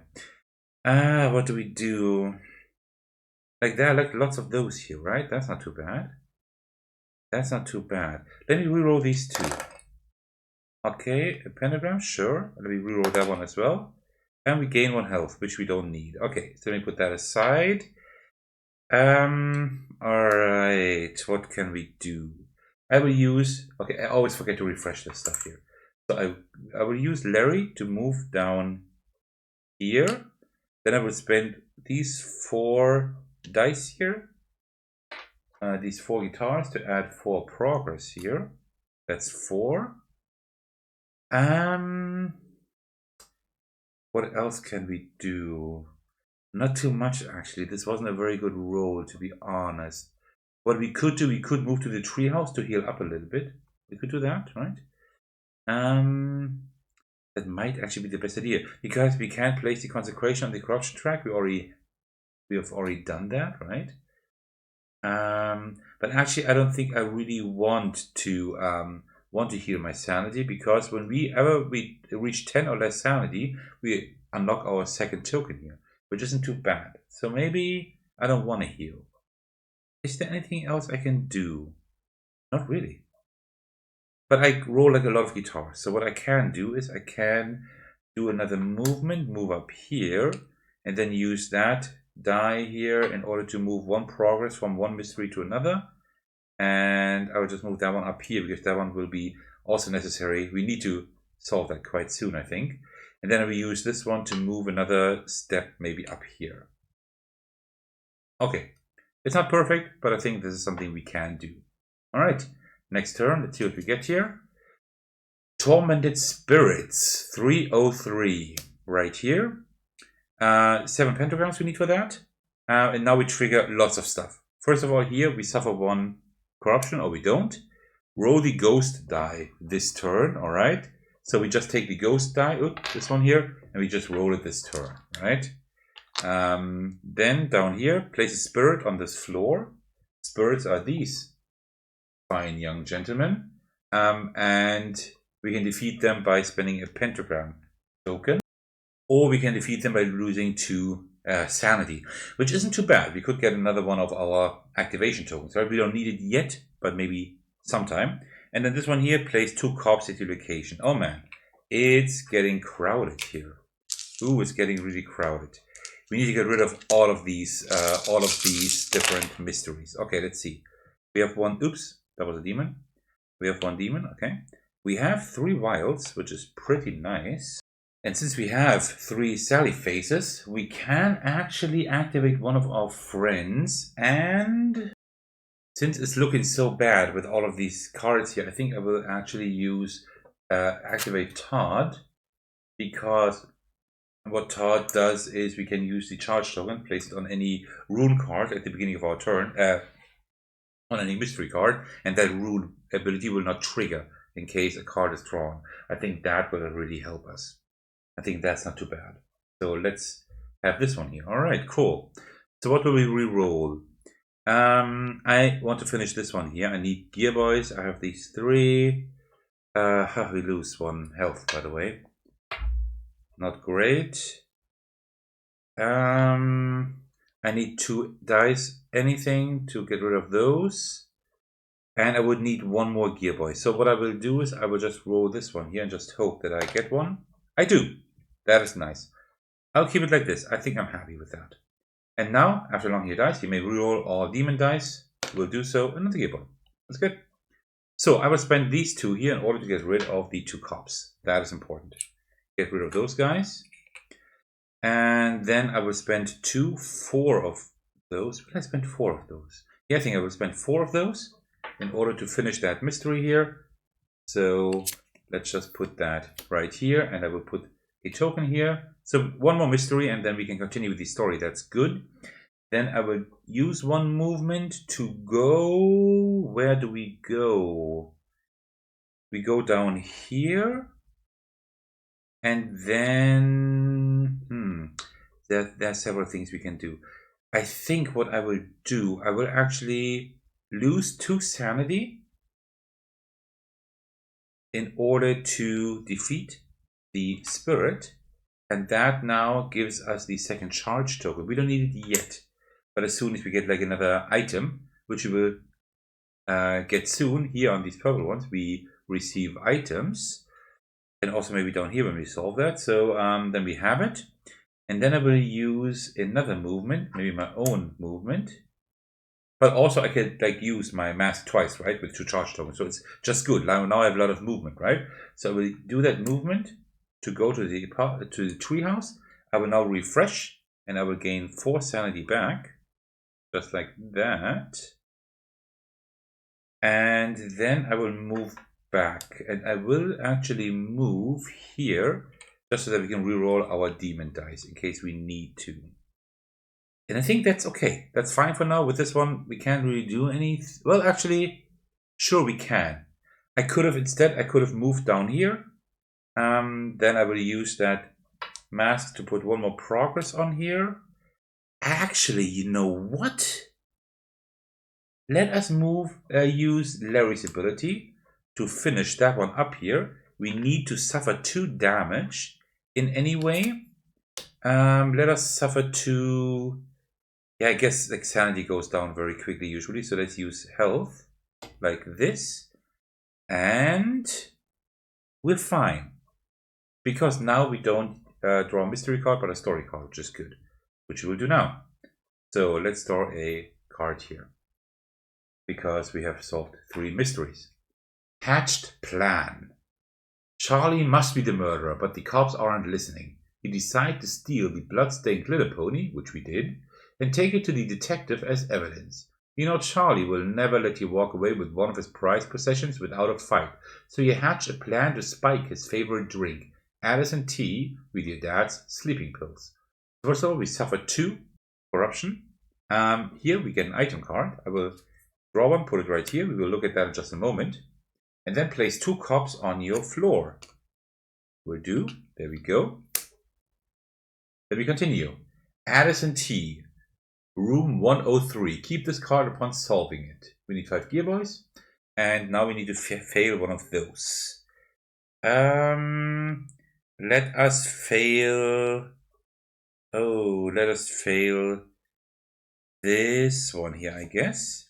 What do we do? Like there are like lots of those here, right? That's not too bad. That's not too bad. Let me reroll these 2. Okay, a pentagram, sure. Let me reroll that one as well. And we gain 1 health, which we don't need. Okay, so let me put that aside. Alright, what can we do? I will use, okay, I always forget to refresh this stuff here. So I will use Larry to move down here. Then I will spend these 4 dice here. These 4 guitars to add 4 progress here. That's 4. What else can we do? Not too much, actually. This wasn't a very good roll, to be honest. What we could do, we could move to the treehouse to heal up a little bit. We could do that, right? That might actually be the best idea, because we can't place the consecration on the corruption track. We have already done that, right? But actually, I don't think I really want to heal my sanity, because whenever we reach 10 or less sanity, we unlock our second token here, which isn't too bad. So maybe I don't want to heal. Is there anything else I can do? Not really. But I roll like a lot of guitars. So what I can do is I can do another movement, move up here, and then use that die here in order to move 1 progress from 1 mystery to another. And I will just move that one up here, because that one will be also necessary. We need to solve that quite soon, I think. And then I will use this one to move another step maybe up here. Okay, it's not perfect, but I think this is something we can do. All right, next turn, let's see what we get here. Tormented Spirits, 303, right here. 7 pentagrams we need for that. And now we trigger lots of stuff. First of all, here we suffer 1 corruption, or we don't. Roll the ghost die this turn, all right? So we just take the ghost die, this one here, and we just roll it this turn, right? Then down here, place a spirit on this floor. Spirits are these fine young gentlemen. And we can defeat them by spending a pentagram token, or we can defeat them by losing 2 sanity, which isn't too bad. We could get another one of our activation tokens, right? We don't need it yet, but maybe sometime. And then this one here, place 2 corpse at your location. Oh man, it's getting crowded here. Ooh, it's getting really crowded. We need to get rid of all of these different mysteries. Okay, let's see. We have 1, oops, that was a demon. We have 1 demon, okay. We have 3 wilds, which is pretty nice. And since we have 3 Sally faces, we can actually activate one of our friends. And since it's looking so bad with all of these cards here, I think I will actually use activate Todd, because what Todd does is we can use the charge token, place it on any rune card at the beginning of our turn, on any mystery card, and that rune ability will not trigger in case a card is drawn. I think that will really help us. I think that's not too bad. So let's have this one here. All right, cool. So what will we re-roll? I want to finish this one here. I need Gear Boys. I have these 3. We lose 1 health, by the way. Not great. I need 2 dice, anything to get rid of those. And I would need 1 more Gear Boy. So what I will do is I will just roll this one here and just hope that I get one. I do. That is nice. I'll keep it like this. I think I'm happy with that. And now, after long here dice, you may reroll all demon dice. We'll do so. Another Gear Boy. That's good. So I will spend these 2 here in order to get rid of the 2 cops. That is important. Get rid of those guys. And then I will spend 4 of those. Will I spend 4 of those? Yeah, I think I will spend 4 of those in order to finish that mystery here. So let's just put that right here, and I will put a token here. So 1 more mystery, and then we can continue with the story. That's good. Then I will use 1 movement to go. Where do we go? We go down here. And then there are several things we can do. I think what I will do, I will actually lose 2 sanity in order to defeat the spirit, and that now gives us the second charge token. We don't need it yet, but as soon as we get like another item, which we will get soon here on these purple ones, we receive items. And also maybe down here when we solve that. So then we have it. And then I will use another movement, maybe my own movement. But also I could like use my mask twice, right? With 2 charge tokens. So it's just good. Now I have a lot of movement, right? So I will do that movement to go to the treehouse. I will now refresh and I will gain 4 sanity back. Just like that. And then I will move back. And I will actually move here just so that we can reroll our demon dice in case we need to. And I think that's okay. That's fine for now. With this one, we can't really do any. Well, actually, sure we can. I could have moved down here. Then I will use that mask to put 1 more progress on here. Actually, you know what? Let us use Larry's ability to finish that one up here. We need to suffer 2 damage in any way. Let us suffer 2. Yeah, I guess like sanity goes down very quickly usually. So let's use health like this. And we're fine. Because now we don't draw a mystery card, but a story card, which is good. Which we will do now. So let's draw a card here. Because we have solved 3 mysteries. Hatched plan. Charlie must be the murderer, but the cops aren't listening. He decides to steal the blood-stained glitter pony, which we did, and take it to the detective as evidence. You know Charlie will never let you walk away with one of his prized possessions without a fight, so you hatch a plan to spike his favorite drink, Addison tea with your dad's sleeping pills. First of all, we suffer 2 corruption. Here we get an item card. I will draw one, put it right here. We will look at that in just a moment. And then place 2 cops on your floor. Will do. There we go. Then we continue. Addison T. Room 103. Keep this card upon solving it. We need 5 gear boys. And now we need to fail one of those. Let us fail. Oh, let us fail this one here, I guess.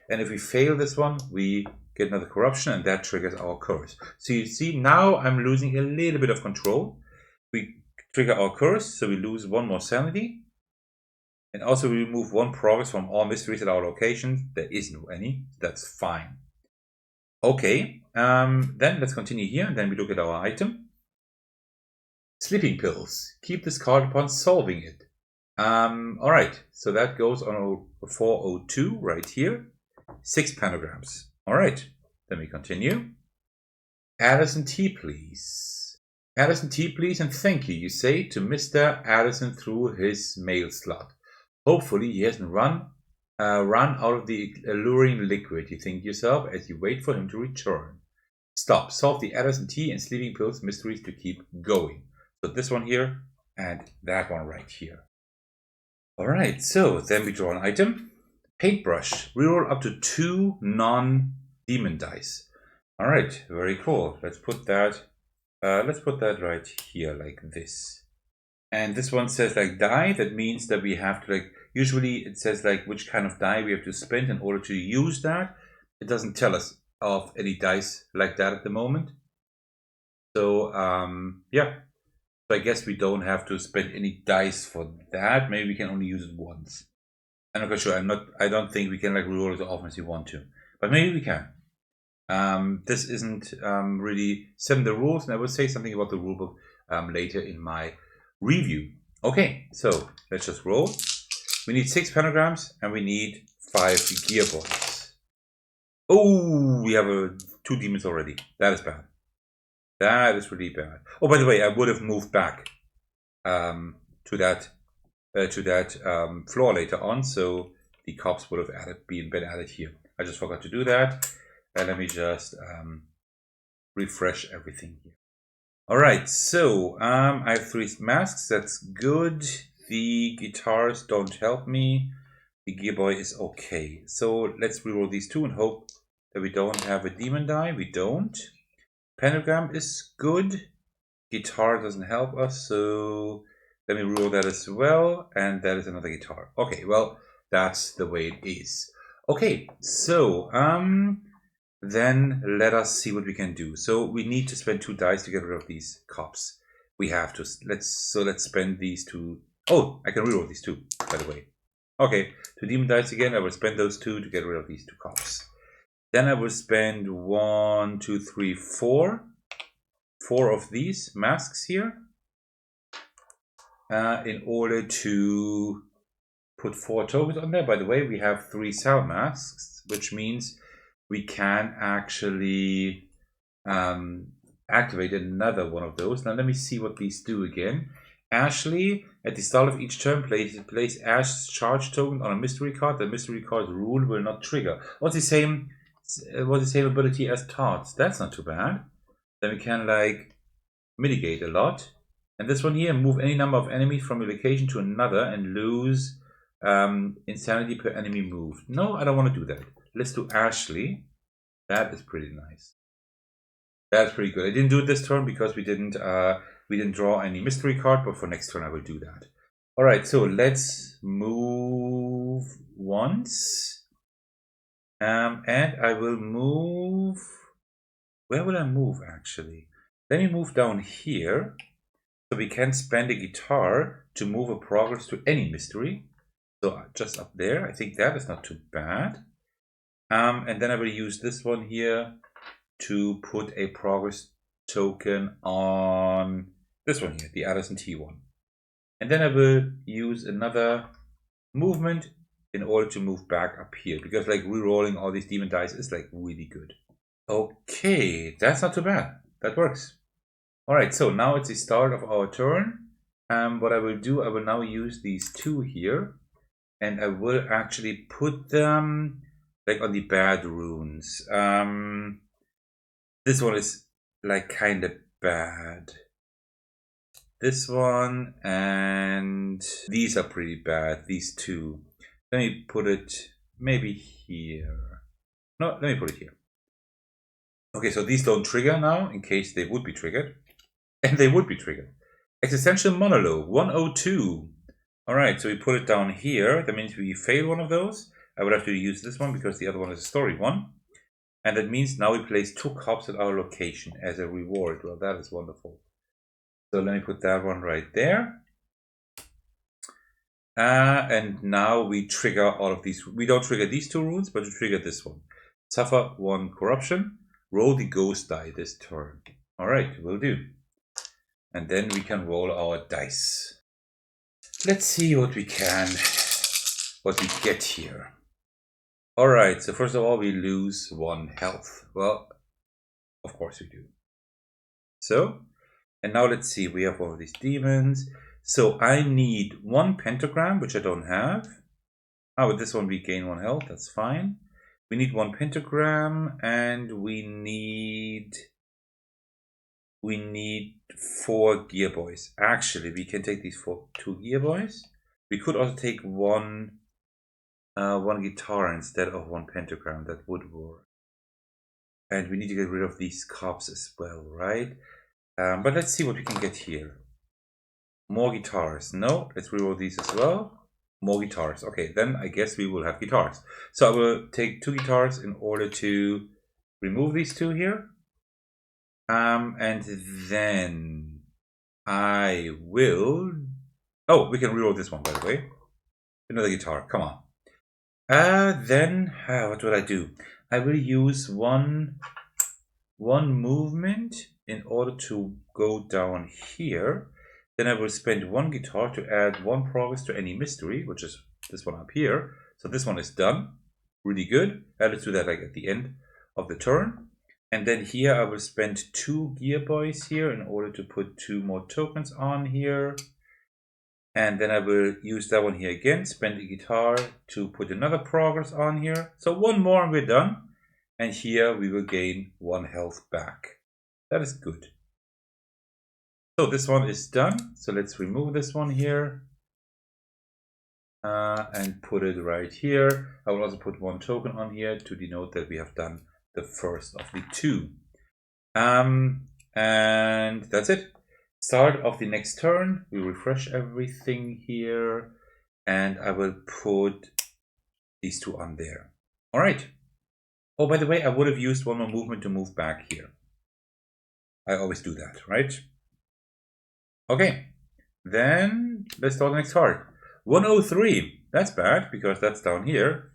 And if we fail this one, we get another corruption, and that triggers our curse. So you see, now I'm losing a little bit of control. We trigger our curse, so we lose 1 more sanity. And also we remove 1 progress from all mysteries at our location. There is no any. That's fine. Okay, then let's continue here, and then we look at our item. Sleeping pills. Keep this card upon solving it. Alright, so that goes on 402 right here. 6 pentagrams. Alright, then we continue. Addison T, please. Addison T, please, and thank you, you say to Mr. Addison through his mail slot. Hopefully he hasn't run out of the alluring liquid, you think yourself as you wait for him to return. Stop. Solve the Addison T and sleeping pills mysteries to keep going. So this one here and that one right here. Alright, so then we draw an item. Paintbrush. Reroll up to 2 non-demon dice. Alright, very cool. Let's put that right here like this. And this one says like die. That means that we have to like, usually it says like which kind of die we have to spend in order to use that. It doesn't tell us of any dice like that at the moment. So yeah. So I guess we don't have to spend any dice for that. Maybe we can only use it once. I'm not quite sure. I don't think we can like reroll it as often as you want to. But maybe we can. This isn't really set in the rules, and I will say something about the rulebook later in my review. Okay, so let's just roll. We need 6 pentagrams and we need 5 gear boys. Oh, we have 2 demons already. That is bad. That is really bad. Oh, by the way, I would have moved back to that floor later on, so the cops would have been added here. I just forgot to do that. And let me just refresh everything here. All right, so I have 3 masks. That's good. The guitars don't help me. The gear boy is okay. So let's reroll these 2 and hope that we don't have a demon die. We don't. Pentagram is good. Guitar doesn't help us, so let me reroll that as well. And that is another guitar. Okay, well, that's the way it is. Okay, so then let us see what we can do. So we need to spend 2 dice to get rid of these cops. We have to. Let's spend these 2. Oh, I can reroll these 2, by the way. Okay, 2 demon dice again. I will spend those 2 to get rid of these 2 cops. Then I will spend 1, 2, 3, 4. 4 of these masks here. In order to put 4 tokens on there. By the way, we have 3 cell masks, which means we can actually activate another one of those. Now let me see what these do again. Ashley, at the start of each turn, place Ash's charge token on a mystery card. The mystery card's rule will not trigger. What's the same ability as Todd's? That's not too bad. Then we can like mitigate a lot. And this one here, move any number of enemies from a location to another and lose insanity per enemy moved. No, I don't want to do that. Let's do Ashley. That is pretty nice. That's pretty good. I didn't do it this turn because we didn't draw any mystery card, but for next turn I will do that. All right, so let's move once, and I will move. Where will I move actually? Let me move down here, so we can spend a guitar to move a progress to any mystery. So just up there, I think that is not too bad. And then I will use this one here to put a progress token on this one here, the Addison T1. And then I will use another movement in order to move back up here, because like re-rolling all these demon dice is like really good. Okay, that's not too bad. That works. All right, so now it's the start of our turn. What I will do, I will now use these 2 here, and I will actually put them like on the bad runes. This one is like kind of bad. This one and these are pretty bad, these 2. Let me put it maybe here. No, let me put it here. Okay, so these don't trigger now in case they would be triggered. And they would be triggered. Existential Monologue 102. Alright, so we put it down here. That means we fail one of those. I would have to use this one because the other one is a story one. And that means now we place 2 cops at our location as a reward. Well, that is wonderful. So let me put that one right there. And now we trigger all of these. We don't trigger these 2 runes, but we trigger this one. Suffer 1 corruption. Roll the ghost die this turn. Alright, will do. And then we can roll our dice. Let's see what we get here. Alright, so first of all, we lose 1 health. Well, of course we do. So, and now let's see, we have one of these demons. So I need 1 pentagram, which I don't have. With this one we gain 1 health, that's fine. We need 1 pentagram, and we need 4 gear boys. Actually, we can take these 2 gear boys. We could also take one guitar instead of 1 pentagram. That would work. And we need to get rid of these cops as well, right? But let's see what we can get here. More guitars. No, let's reroll these as well. More guitars. Okay, then I guess we will have guitars. So I will take 2 guitars in order to remove these 2 here. And then I will... Oh, we can reroll this one, by the way. Another guitar, come on. Then, what will I do? I will use one movement in order to go down here. Then I will spend 1 guitar to add 1 progress to any mystery, which is this one up here. So this one is done. Really good. Let's do that like at the end of the turn. And then here I will spend 2 gear boys here in order to put 2 more tokens on here. And then I will use that one here again, spend a guitar to put another progress on here. So 1 more and we're done. And here we will gain 1 health back. That is good. So this one is done. So let's remove this one here. And put it right here. I will also put 1 token on here to denote that we have done the first of the 2. And that's it. Start of the next turn. We refresh everything here. And I will put these 2 on there. All right. Oh, by the way, I would have used one more movement to move back here. I always do that, right? Okay, then let's start the next card. 103. That's bad because that's down here.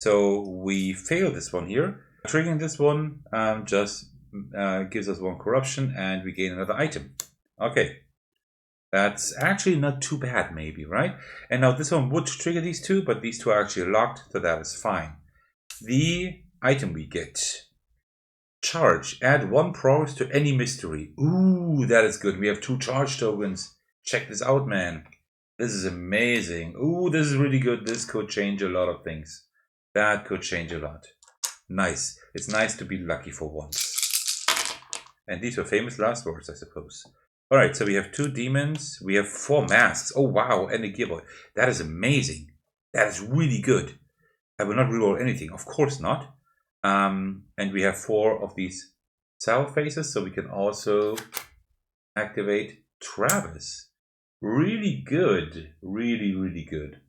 So we fail this one here. Triggering this one just gives us one corruption and we gain another item. Okay, that's actually not too bad, maybe, right? And now this one would trigger these two, but these two are actually locked, so that is fine. The item we get. Charge. Add 1 progress to any mystery. Ooh, that is good. We have 2 charge tokens. Check this out, man. This is amazing. Ooh, this is really good. This could change a lot of things. That could change a lot. Nice. It's nice to be lucky for once. And these were famous last words, I suppose. Alright, so we have 2 demons. We have 4 masks. Oh, wow. And a gearboy. That is amazing. That is really good. I will not reroll anything. Of course not. And we have 4 of these cell faces, so we can also activate Travis. Really good. Really, really good.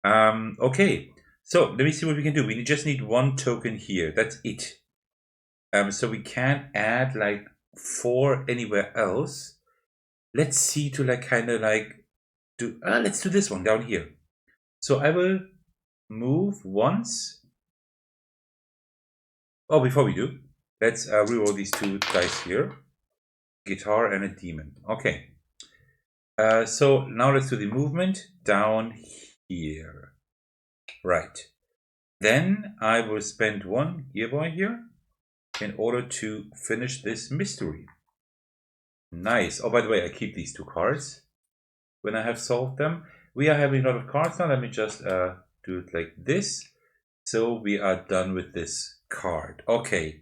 Okay, so let me see what we can do. We just need 1 token here. That's it. So we can't add like 4 anywhere else. Let's see to like kind of like do. Let's do this one down here. So I will move once. Oh, before we do, let's reroll these 2 dice here. Guitar and a demon. Okay. So now let's do the movement down here. Right. Then I will spend 1 gearboy here in order to finish this mystery. Nice. Oh, by the way, I keep these 2 cards when I have solved them. We are having a lot of cards now. Let me just do it like this. So we are done with this card. Okay.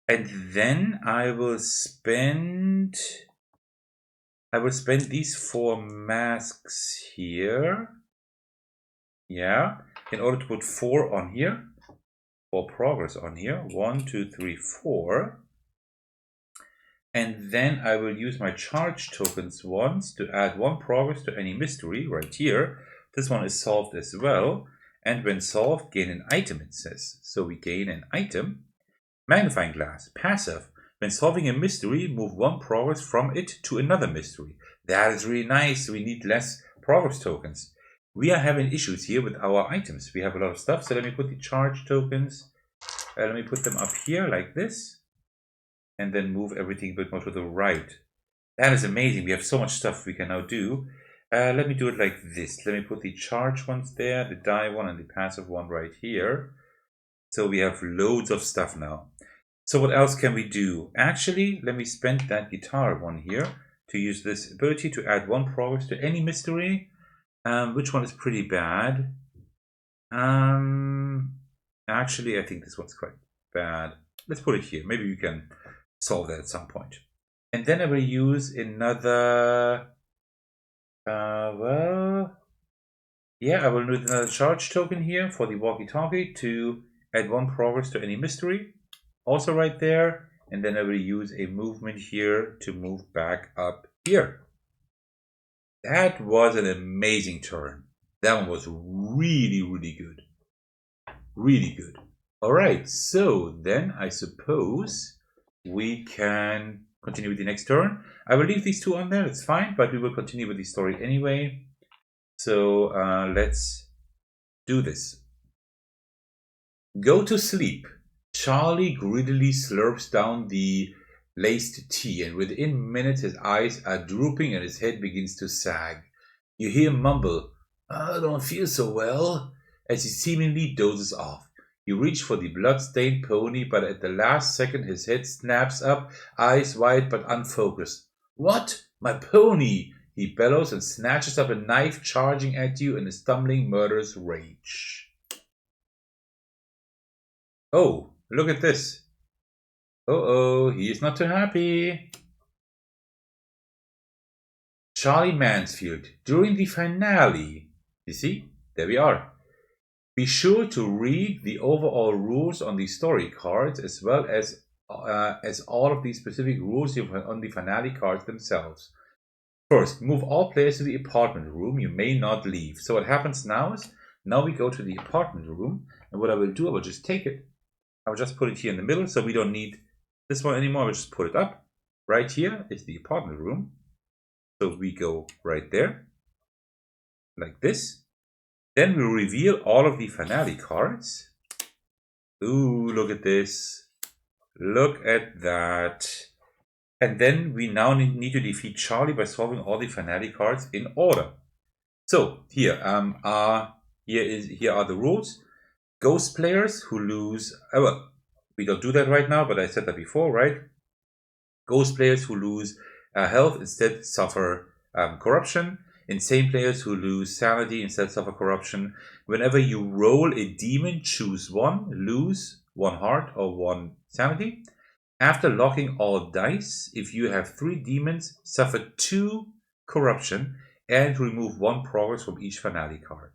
And then I will spend these 4 masks here. Yeah. In order to put 4 on here. 4 progress on here. 1, 2, 3, 4. And then I will use my charge tokens once to add 1 progress to any mystery right here. This one is solved as well. And when solved, gain an item, it says. So we gain an item. Magnifying glass, passive. When solving a mystery, move 1 progress from it to another mystery. That is really nice. We need less progress tokens. We are having issues here with our items. We have a lot of stuff. So let me put the charge tokens. Let me put them up here like this. And then move everything a bit more to the right. That is amazing. We have so much stuff we can now do. Let me do it like this. Let me put the charge ones there, the die one, and the passive one right here. So we have loads of stuff now. So what else can we do? Actually, let me spend that guitar one here to use this ability to add 1 progress to any mystery. Which one is pretty bad? Actually, I think this one's quite bad. Let's put it here. Maybe we can solve that at some point. And then I will use another... well... Yeah, I will do another charge token here for the walkie-talkie to add 1 progress to any mystery. Also right there. And then I will use a movement here to move back up here. That was an amazing turn. That one was really, really good. Really good. Alright, so then I suppose we can continue with the next turn. I will leave these 2 on there, it's fine, but we will continue with the story anyway. So let's do this. Go to sleep. Charlie greedily slurps down the laced tea, and within minutes his eyes are drooping and his head begins to sag. You hear him mumble, "I don't feel so well," as he seemingly dozes off. You reach for the blood-stained pony, but at the last second his head snaps up, eyes wide but unfocused. "What? My pony!" he bellows and snatches up a knife, charging at you in a stumbling, murderous rage. Oh, look at this. Uh-oh, he is not too happy. Charlie Mansfield, during the finale. You see, there we are. Be sure to read the overall rules on the story cards as well as all of the specific rules on the finale cards themselves. First, move all players to the apartment room. You may not leave. So what happens now is, now we go to the apartment room, and what I will do, I will just take it, I'll just put it here in the middle, so we don't need this one anymore. We'll just put it up. Right here is the apartment room. So we go right there, like this. Then we reveal all of the finale cards. Ooh, look at this. Look at that. And then we now need to defeat Charlie by solving all the finale cards in order. So here are the rules. Ghost players who lose. Well, we don't do that right now, but I said that before, right? Ghost players who lose health instead suffer corruption. Insane players who lose sanity instead suffer corruption. Whenever you roll a demon, choose one, lose 1 heart or 1 sanity. After locking all dice, if you have 3 demons, suffer 2 corruption and remove 1 progress from each finale card.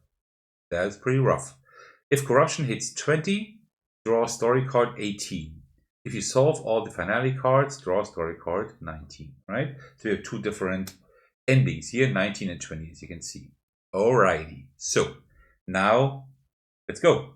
That's pretty rough. If corruption hits 20, draw a story card 18. If you solve all the finale cards, draw a story card 19, right? So you have 2 different endings here, 19 and 20, as you can see. Alrighty, so now let's go.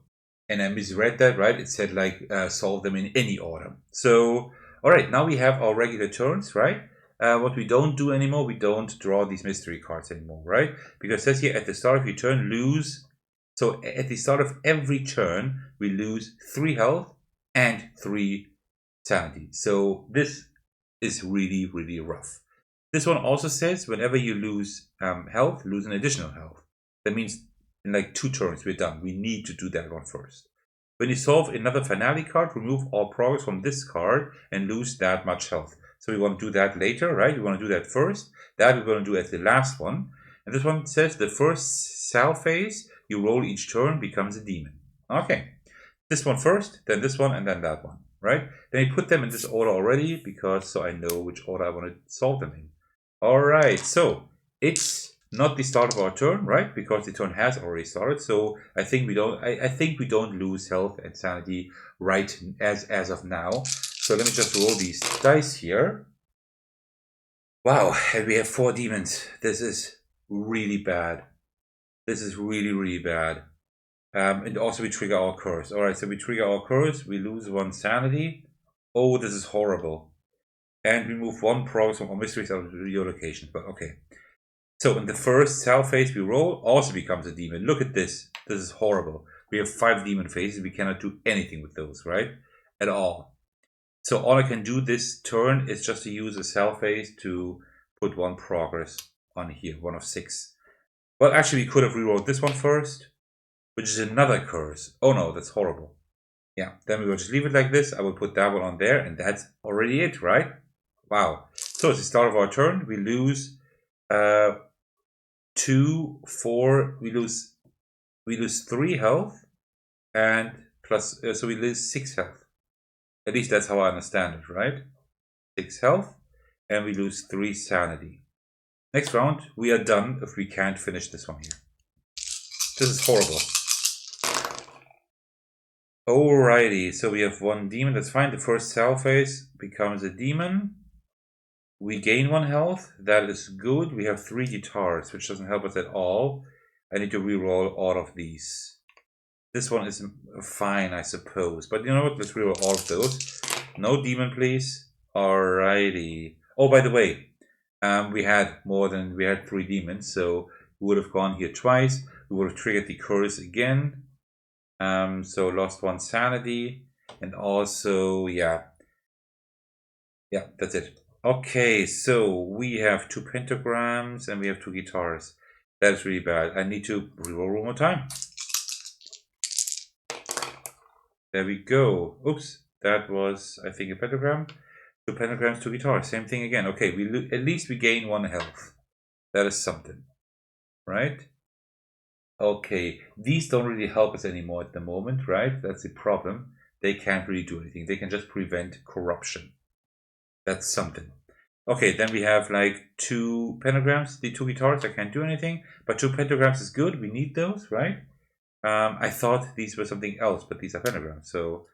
And I misread that, right? It said like solve them in any order. So, all right, now we have our regular turns, right? What we don't do anymore, we don't draw these mystery cards anymore, right? Because it says here at the start of your turn, lose. So at the start of every turn, we lose 3 health and 3 sanity. So this is really, really rough. This one also says whenever you lose health, lose an additional health. That means in like 2 turns, we're done. We need to do that one first. When you solve another finale card, remove all progress from this card and lose that much health. So we want to do that later, right? We want to do that first. That we're going to do as the last one. And this one says the first cell phase you roll each turn becomes a demon. Okay. This one first, then this one, and then that one, right? Then I put them in this order already because so I know which order I want to solve them in. All right, so it's not the start of our turn, right? Because the turn has already started. So I think we don't. I think we don't lose health and sanity right as of now. So let me just roll these dice here. Wow, and we have 4 demons. This is really bad. This is really, really bad. And also we trigger our curse. All right, so we trigger our curse. We lose 1 sanity. Oh, this is horrible. And remove 1 progress from our mysteries out of your location. But okay. So in the first cell phase we roll also becomes a demon. Look at this. This is horrible. We have 5 demon phases. We cannot do anything with those, right? At all. So all I can do this turn is just to use a cell phase to put 1 progress on here. 1 of 6. Well, actually we could have rerolled this one first, which is another curse. Oh no, that's horrible. Yeah, then we will just leave it like this. I will put that one on there, and that's already it, right? Wow. So it's the start of our turn. We lose 2, 4. We lose 3 health, and plus so we lose 6 health. At least that's how I understand it, right? 6 health, and we lose 3 sanity. Next round, we are done if we can't finish this one here. This is horrible. Alrighty, so we have 1 demon. That's fine. The first cell phase becomes a demon. We gain 1 health. That is good. We have 3 guitars, which doesn't help us at all. I need to reroll all of these. This one is fine, I suppose. But you know what? Let's reroll all of those. No demon, please. Alrighty. Oh, by the way, we had 3 demons, so we would have gone here twice. We would have triggered the curse again. So lost 1 sanity, and also yeah, that's it. Okay, so we have 2 pentagrams and we have 2 guitars. That's really bad. I need to reroll one more time. There we go. Oops, that was I think a pentagram. 2 pentagrams, 2 guitars. Same thing again. Okay, at least we gain 1 health. That is something, right? Okay, these don't really help us anymore at the moment, right? That's the problem. They can't really do anything. They can just prevent corruption. That's something. Okay, then we have like 2 pentagrams, the 2 guitars. I can't do anything, but 2 pentagrams is good. We need those, right? I thought these were something else, but these are pentagrams. So,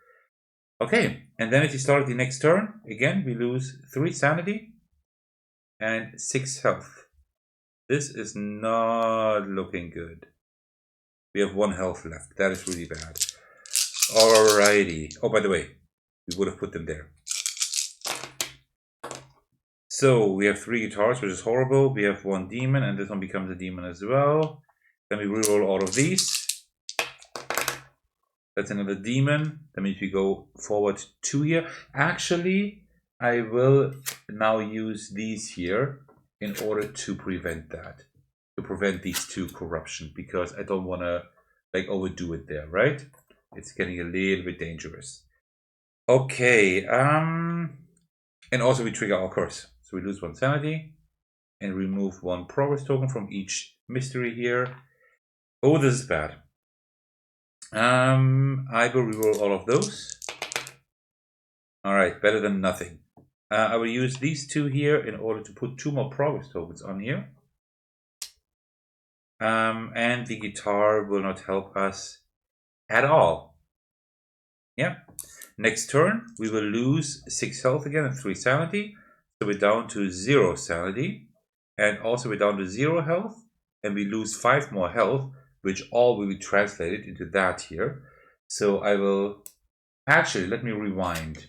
okay. And then at the start of the next turn, again, we lose 3 sanity and 6 health. This is not looking good. We have 1 health left. That is really bad. Alrighty. Oh, by the way, we would have put them there. So we have 3 guitars, which is horrible. We have 1 demon, and this one becomes a demon as well. Then we reroll all of these. That's another demon. That means we go forward 2 here. Actually, I will now use these here in order to prevent that. To prevent these 2 corruption, because I don't want to like overdo it there, right? It's getting a little bit dangerous. Okay, and also we trigger our curse. So we lose 1 sanity and remove 1 progress token from each mystery here. Oh, this is bad. I will reroll all of those. Alright, better than nothing. I will use these 2 here in order to put 2 more progress tokens on here. And the guitar will not help us at all. Yeah. Next turn, we will lose 6 health again and 3 sanity. So we're down to 0 sanity. And also we're down to 0 health. And we lose 5 more health, which all will be translated into that here. So I will... Actually, let me rewind.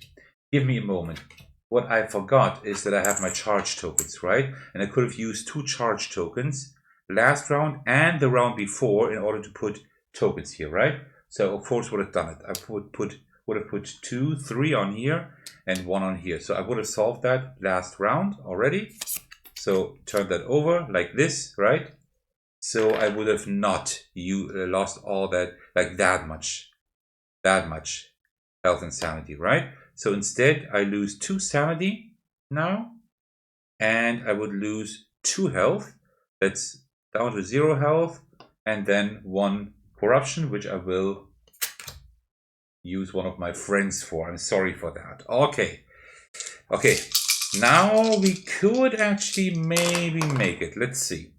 Give me a moment. What I forgot is that I have my charge tokens, right? And I could have used 2 charge tokens last round and the round before in order to put tokens here, right? So of course would have done it. I would have put 2, 3 on here and 1 on here. So I would have solved that last round already. So turn that over like this, right? So I would have not lost all that, like that much health and sanity, right? So instead I lose 2 sanity now, and I would lose 2 health. That's down to 0 health, and then 1 corruption, which I will use one of my friends for. I'm sorry for that. Okay. Now we could actually maybe make it. Let's see.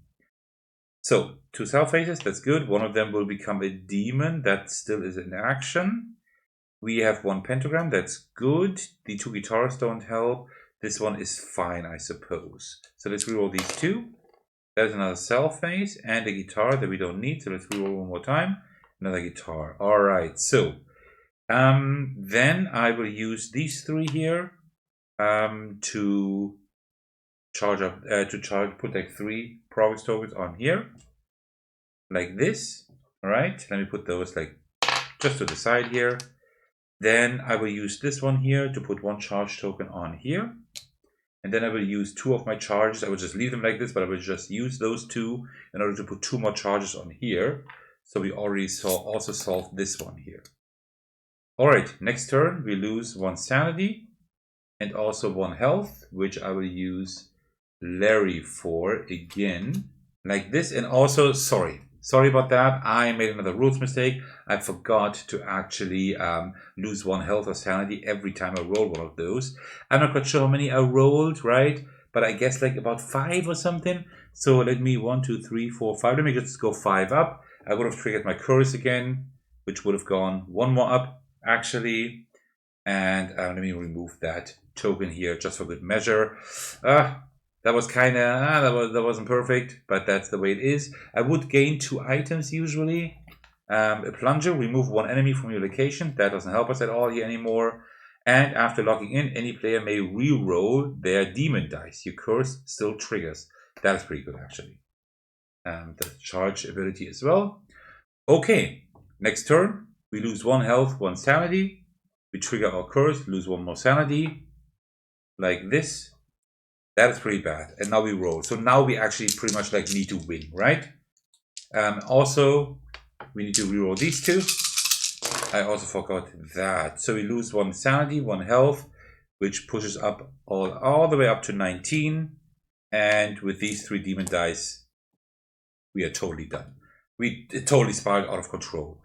So 2 self faces, that's good. One of them will become a demon. That still is in action. We have 1 pentagram. That's good. The 2 guitars don't help. This one is fine, I suppose. So let's reroll these 2. There's another self face and a guitar that we don't need. So let's reroll one more time. Another guitar. All right. So then I will use these 3 here to charge up put like 3 progress tokens on here, like this. All right. Let me put those like just to the side here. Then I will use this one here to put 1 charge token on here. And then I will use 2 of my charges. I will just leave them like this, but I will just use those 2 in order to put 2 more charges on here. So we already also solved this one here. All right, next turn we lose 1 sanity and also 1 health, which I will use Larry for again, like this. And also, sorry about that. I made another rules mistake. I forgot to actually lose 1 health or sanity every time I roll one of those. I'm not quite sure how many I rolled, right? But I guess like about 5 or something. So let me 1, 2, 3, 4, 5. Let me just go 5 up. I would have triggered my curse again, which would have gone 1 more up actually. And let me remove that token here just for good measure. That was kind of, that wasn't perfect, but that's the way it is. I would gain 2 items usually. A plunger, remove 1 enemy from your location. That doesn't help us at all here anymore. And after logging in, any player may re-roll their demon dice. Your curse still triggers. That is pretty good actually. The charge ability as well. Okay, next turn, we lose 1 health, 1 sanity. We trigger our curse, lose 1 more sanity. Like this. That is pretty bad. And now we roll. So now we actually pretty much like need to win, right? Also, we need to reroll these 2. I also forgot that. So we lose 1 sanity, 1 health, which pushes up all the way up to 19. And with these 3 demon dice, we are totally done. We totally spiraled out of control.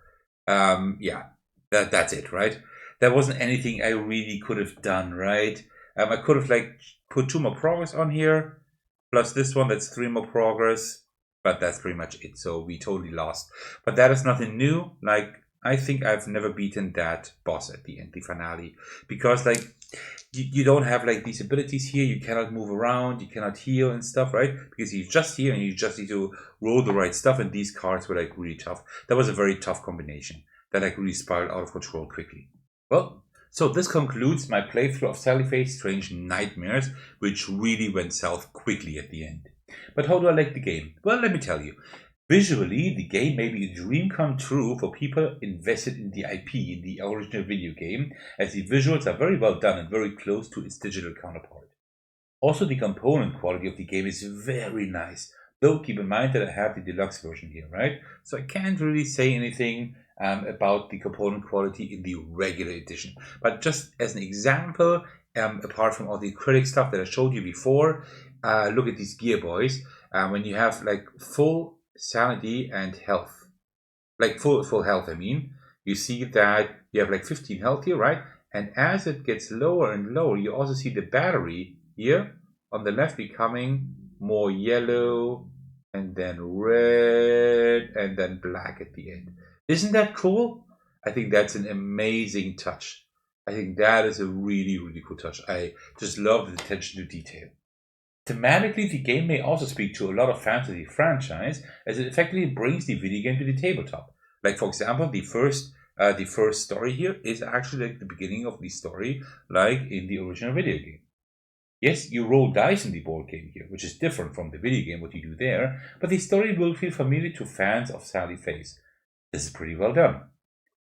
Yeah, that's it, right? There wasn't anything I really could have done, right? I could have like put 2 more progress on here, plus this one, that's 3 more progress, but that's pretty much it. So we totally lost. But that is nothing new. Like, I think I've never beaten that boss at the end, the finale, because like you don't have like these abilities here. You cannot move around, you cannot heal and stuff, right? Because you're just here and you just need to roll the right stuff, and these cards were like really tough. That was a very tough combination. that like really spiraled out of control quickly. Well, so this concludes my playthrough of Sallyface Strange Nightmares, which really went south quickly at the end. But how do I like the game? Well, let me tell you. Visually, the game may be a dream come true for people invested in the IP, in the original video game, as the visuals are very well done and very close to its digital counterpart. Also, the component quality of the game is very nice, though keep in mind that I have the deluxe version here, right? So I can't really say anything about the component quality in the regular edition. But just as an example, apart from all the acrylic stuff that I showed you before, look at these gear boys. When you have like full sanity and health, like full health, I mean, you see that you have like 15 health here, right? And as it gets lower and lower, you also see the battery here on the left becoming more yellow and then red and then black at the end. Isn't that cool? I think that's an amazing touch. I think that is a really, really cool touch. I just love the attention to detail. Thematically, the game may also speak to a lot of fans of the franchise, as it effectively brings the video game to the tabletop. Like, for example, the first story here is actually like the beginning of the story, like in the original video game. Yes, you roll dice in the board game here, which is different from the video game, what you do there, but the story will feel familiar to fans of Sallyface. This is pretty well done.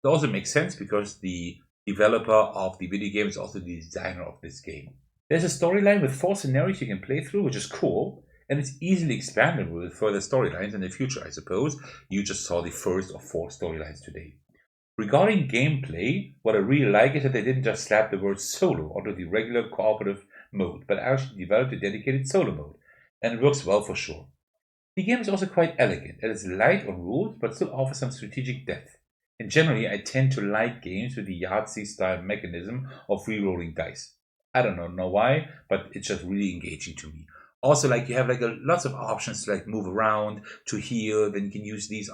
It also makes sense because the developer of the video game is also the designer of this game. There's a storyline with 4 scenarios you can play through, which is cool, and it's easily expandable with further storylines in the future, I suppose. You just saw the first of 4 storylines today. Regarding gameplay, what I really like is that they didn't just slap the word solo onto the regular cooperative mode, but actually developed a dedicated solo mode, and it works well for sure. The game is also quite elegant. It is light on rules, but still offers some strategic depth. And generally, I tend to like games with the Yahtzee-style mechanism of re-rolling dice. I don't know why, but it's just really engaging to me. Also, like you have like lots of options to like move around, to heal. Then you can use these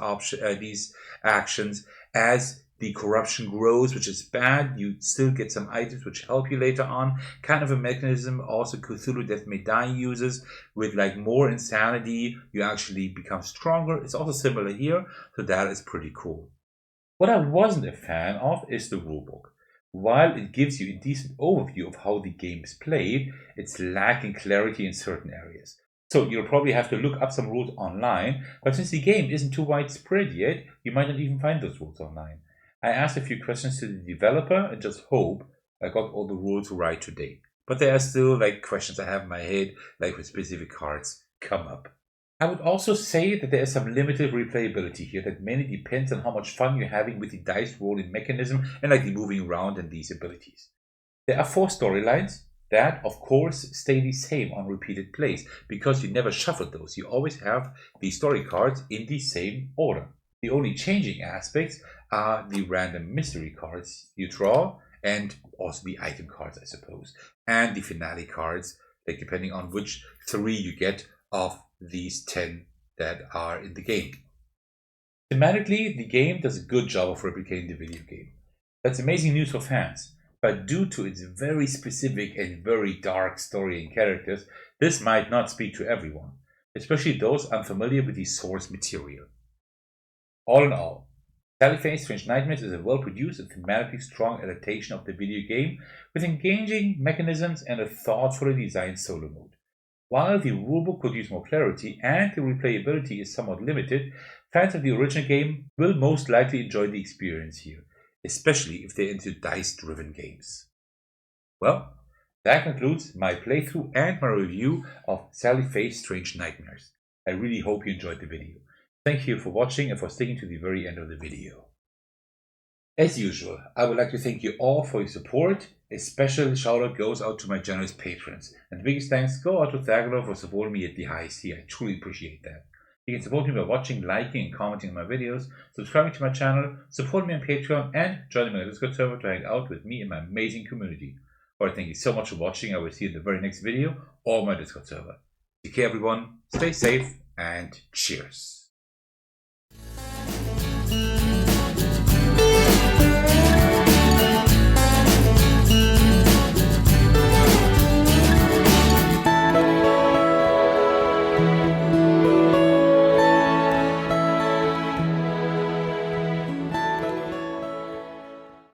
actions as the corruption grows, which is bad. You still get some items which help you later on. Kind of a mechanism also Cthulhu Death May Die uses. With like more insanity, you actually become stronger. It's also similar here, so that is pretty cool. What I wasn't a fan of is the rulebook. While it gives you a decent overview of how the game is played, it's lacking clarity in certain areas. So you'll probably have to look up some rules online, but since the game isn't too widespread yet, you might not even find those rules online. I asked a few questions to the developer and just hope I got all the rules right today. But there are still like questions I have in my head, like with specific cards come up. I would also say that there is some limited replayability here that mainly depends on how much fun you're having with the dice rolling mechanism and like the moving around and these abilities. There are 4 storylines that, of course, stay the same on repeated plays because you never shuffle those. You always have the story cards in the same order. The only changing aspects are the random mystery cards you draw and also the item cards, I suppose, and the finale cards, like depending on which 3 you get of these 10 that are in the game. Thematically, the game does a good job of replicating the video game. That's amazing news for fans, but due to its very specific and very dark story and characters, this might not speak to everyone, especially those unfamiliar with the source material. All in all, Sallyface Strange Nightmares is a well-produced and thematically strong adaptation of the video game with engaging mechanisms and a thoughtfully designed solo mode. While the rulebook could use more clarity and the replayability is somewhat limited, fans of the original game will most likely enjoy the experience here, especially if they're into dice-driven games. Well, that concludes my playthrough and my review of Sallyface Strange Nightmares. I really hope you enjoyed the video. Thank you for watching and for sticking to the very end of the video. As usual, I would like to thank you all for your support. A special shout out goes out to my generous patrons. And the biggest thanks go out to Thecos for supporting me at the highest tier. I truly appreciate that. You can support me by watching, liking, and commenting on my videos, subscribing to my channel, support me on Patreon, and joining my Discord server to hang out with me and my amazing community. Alright, thank you so much for watching. I will see you in the very next video or my Discord server. Take care everyone, stay safe, and cheers.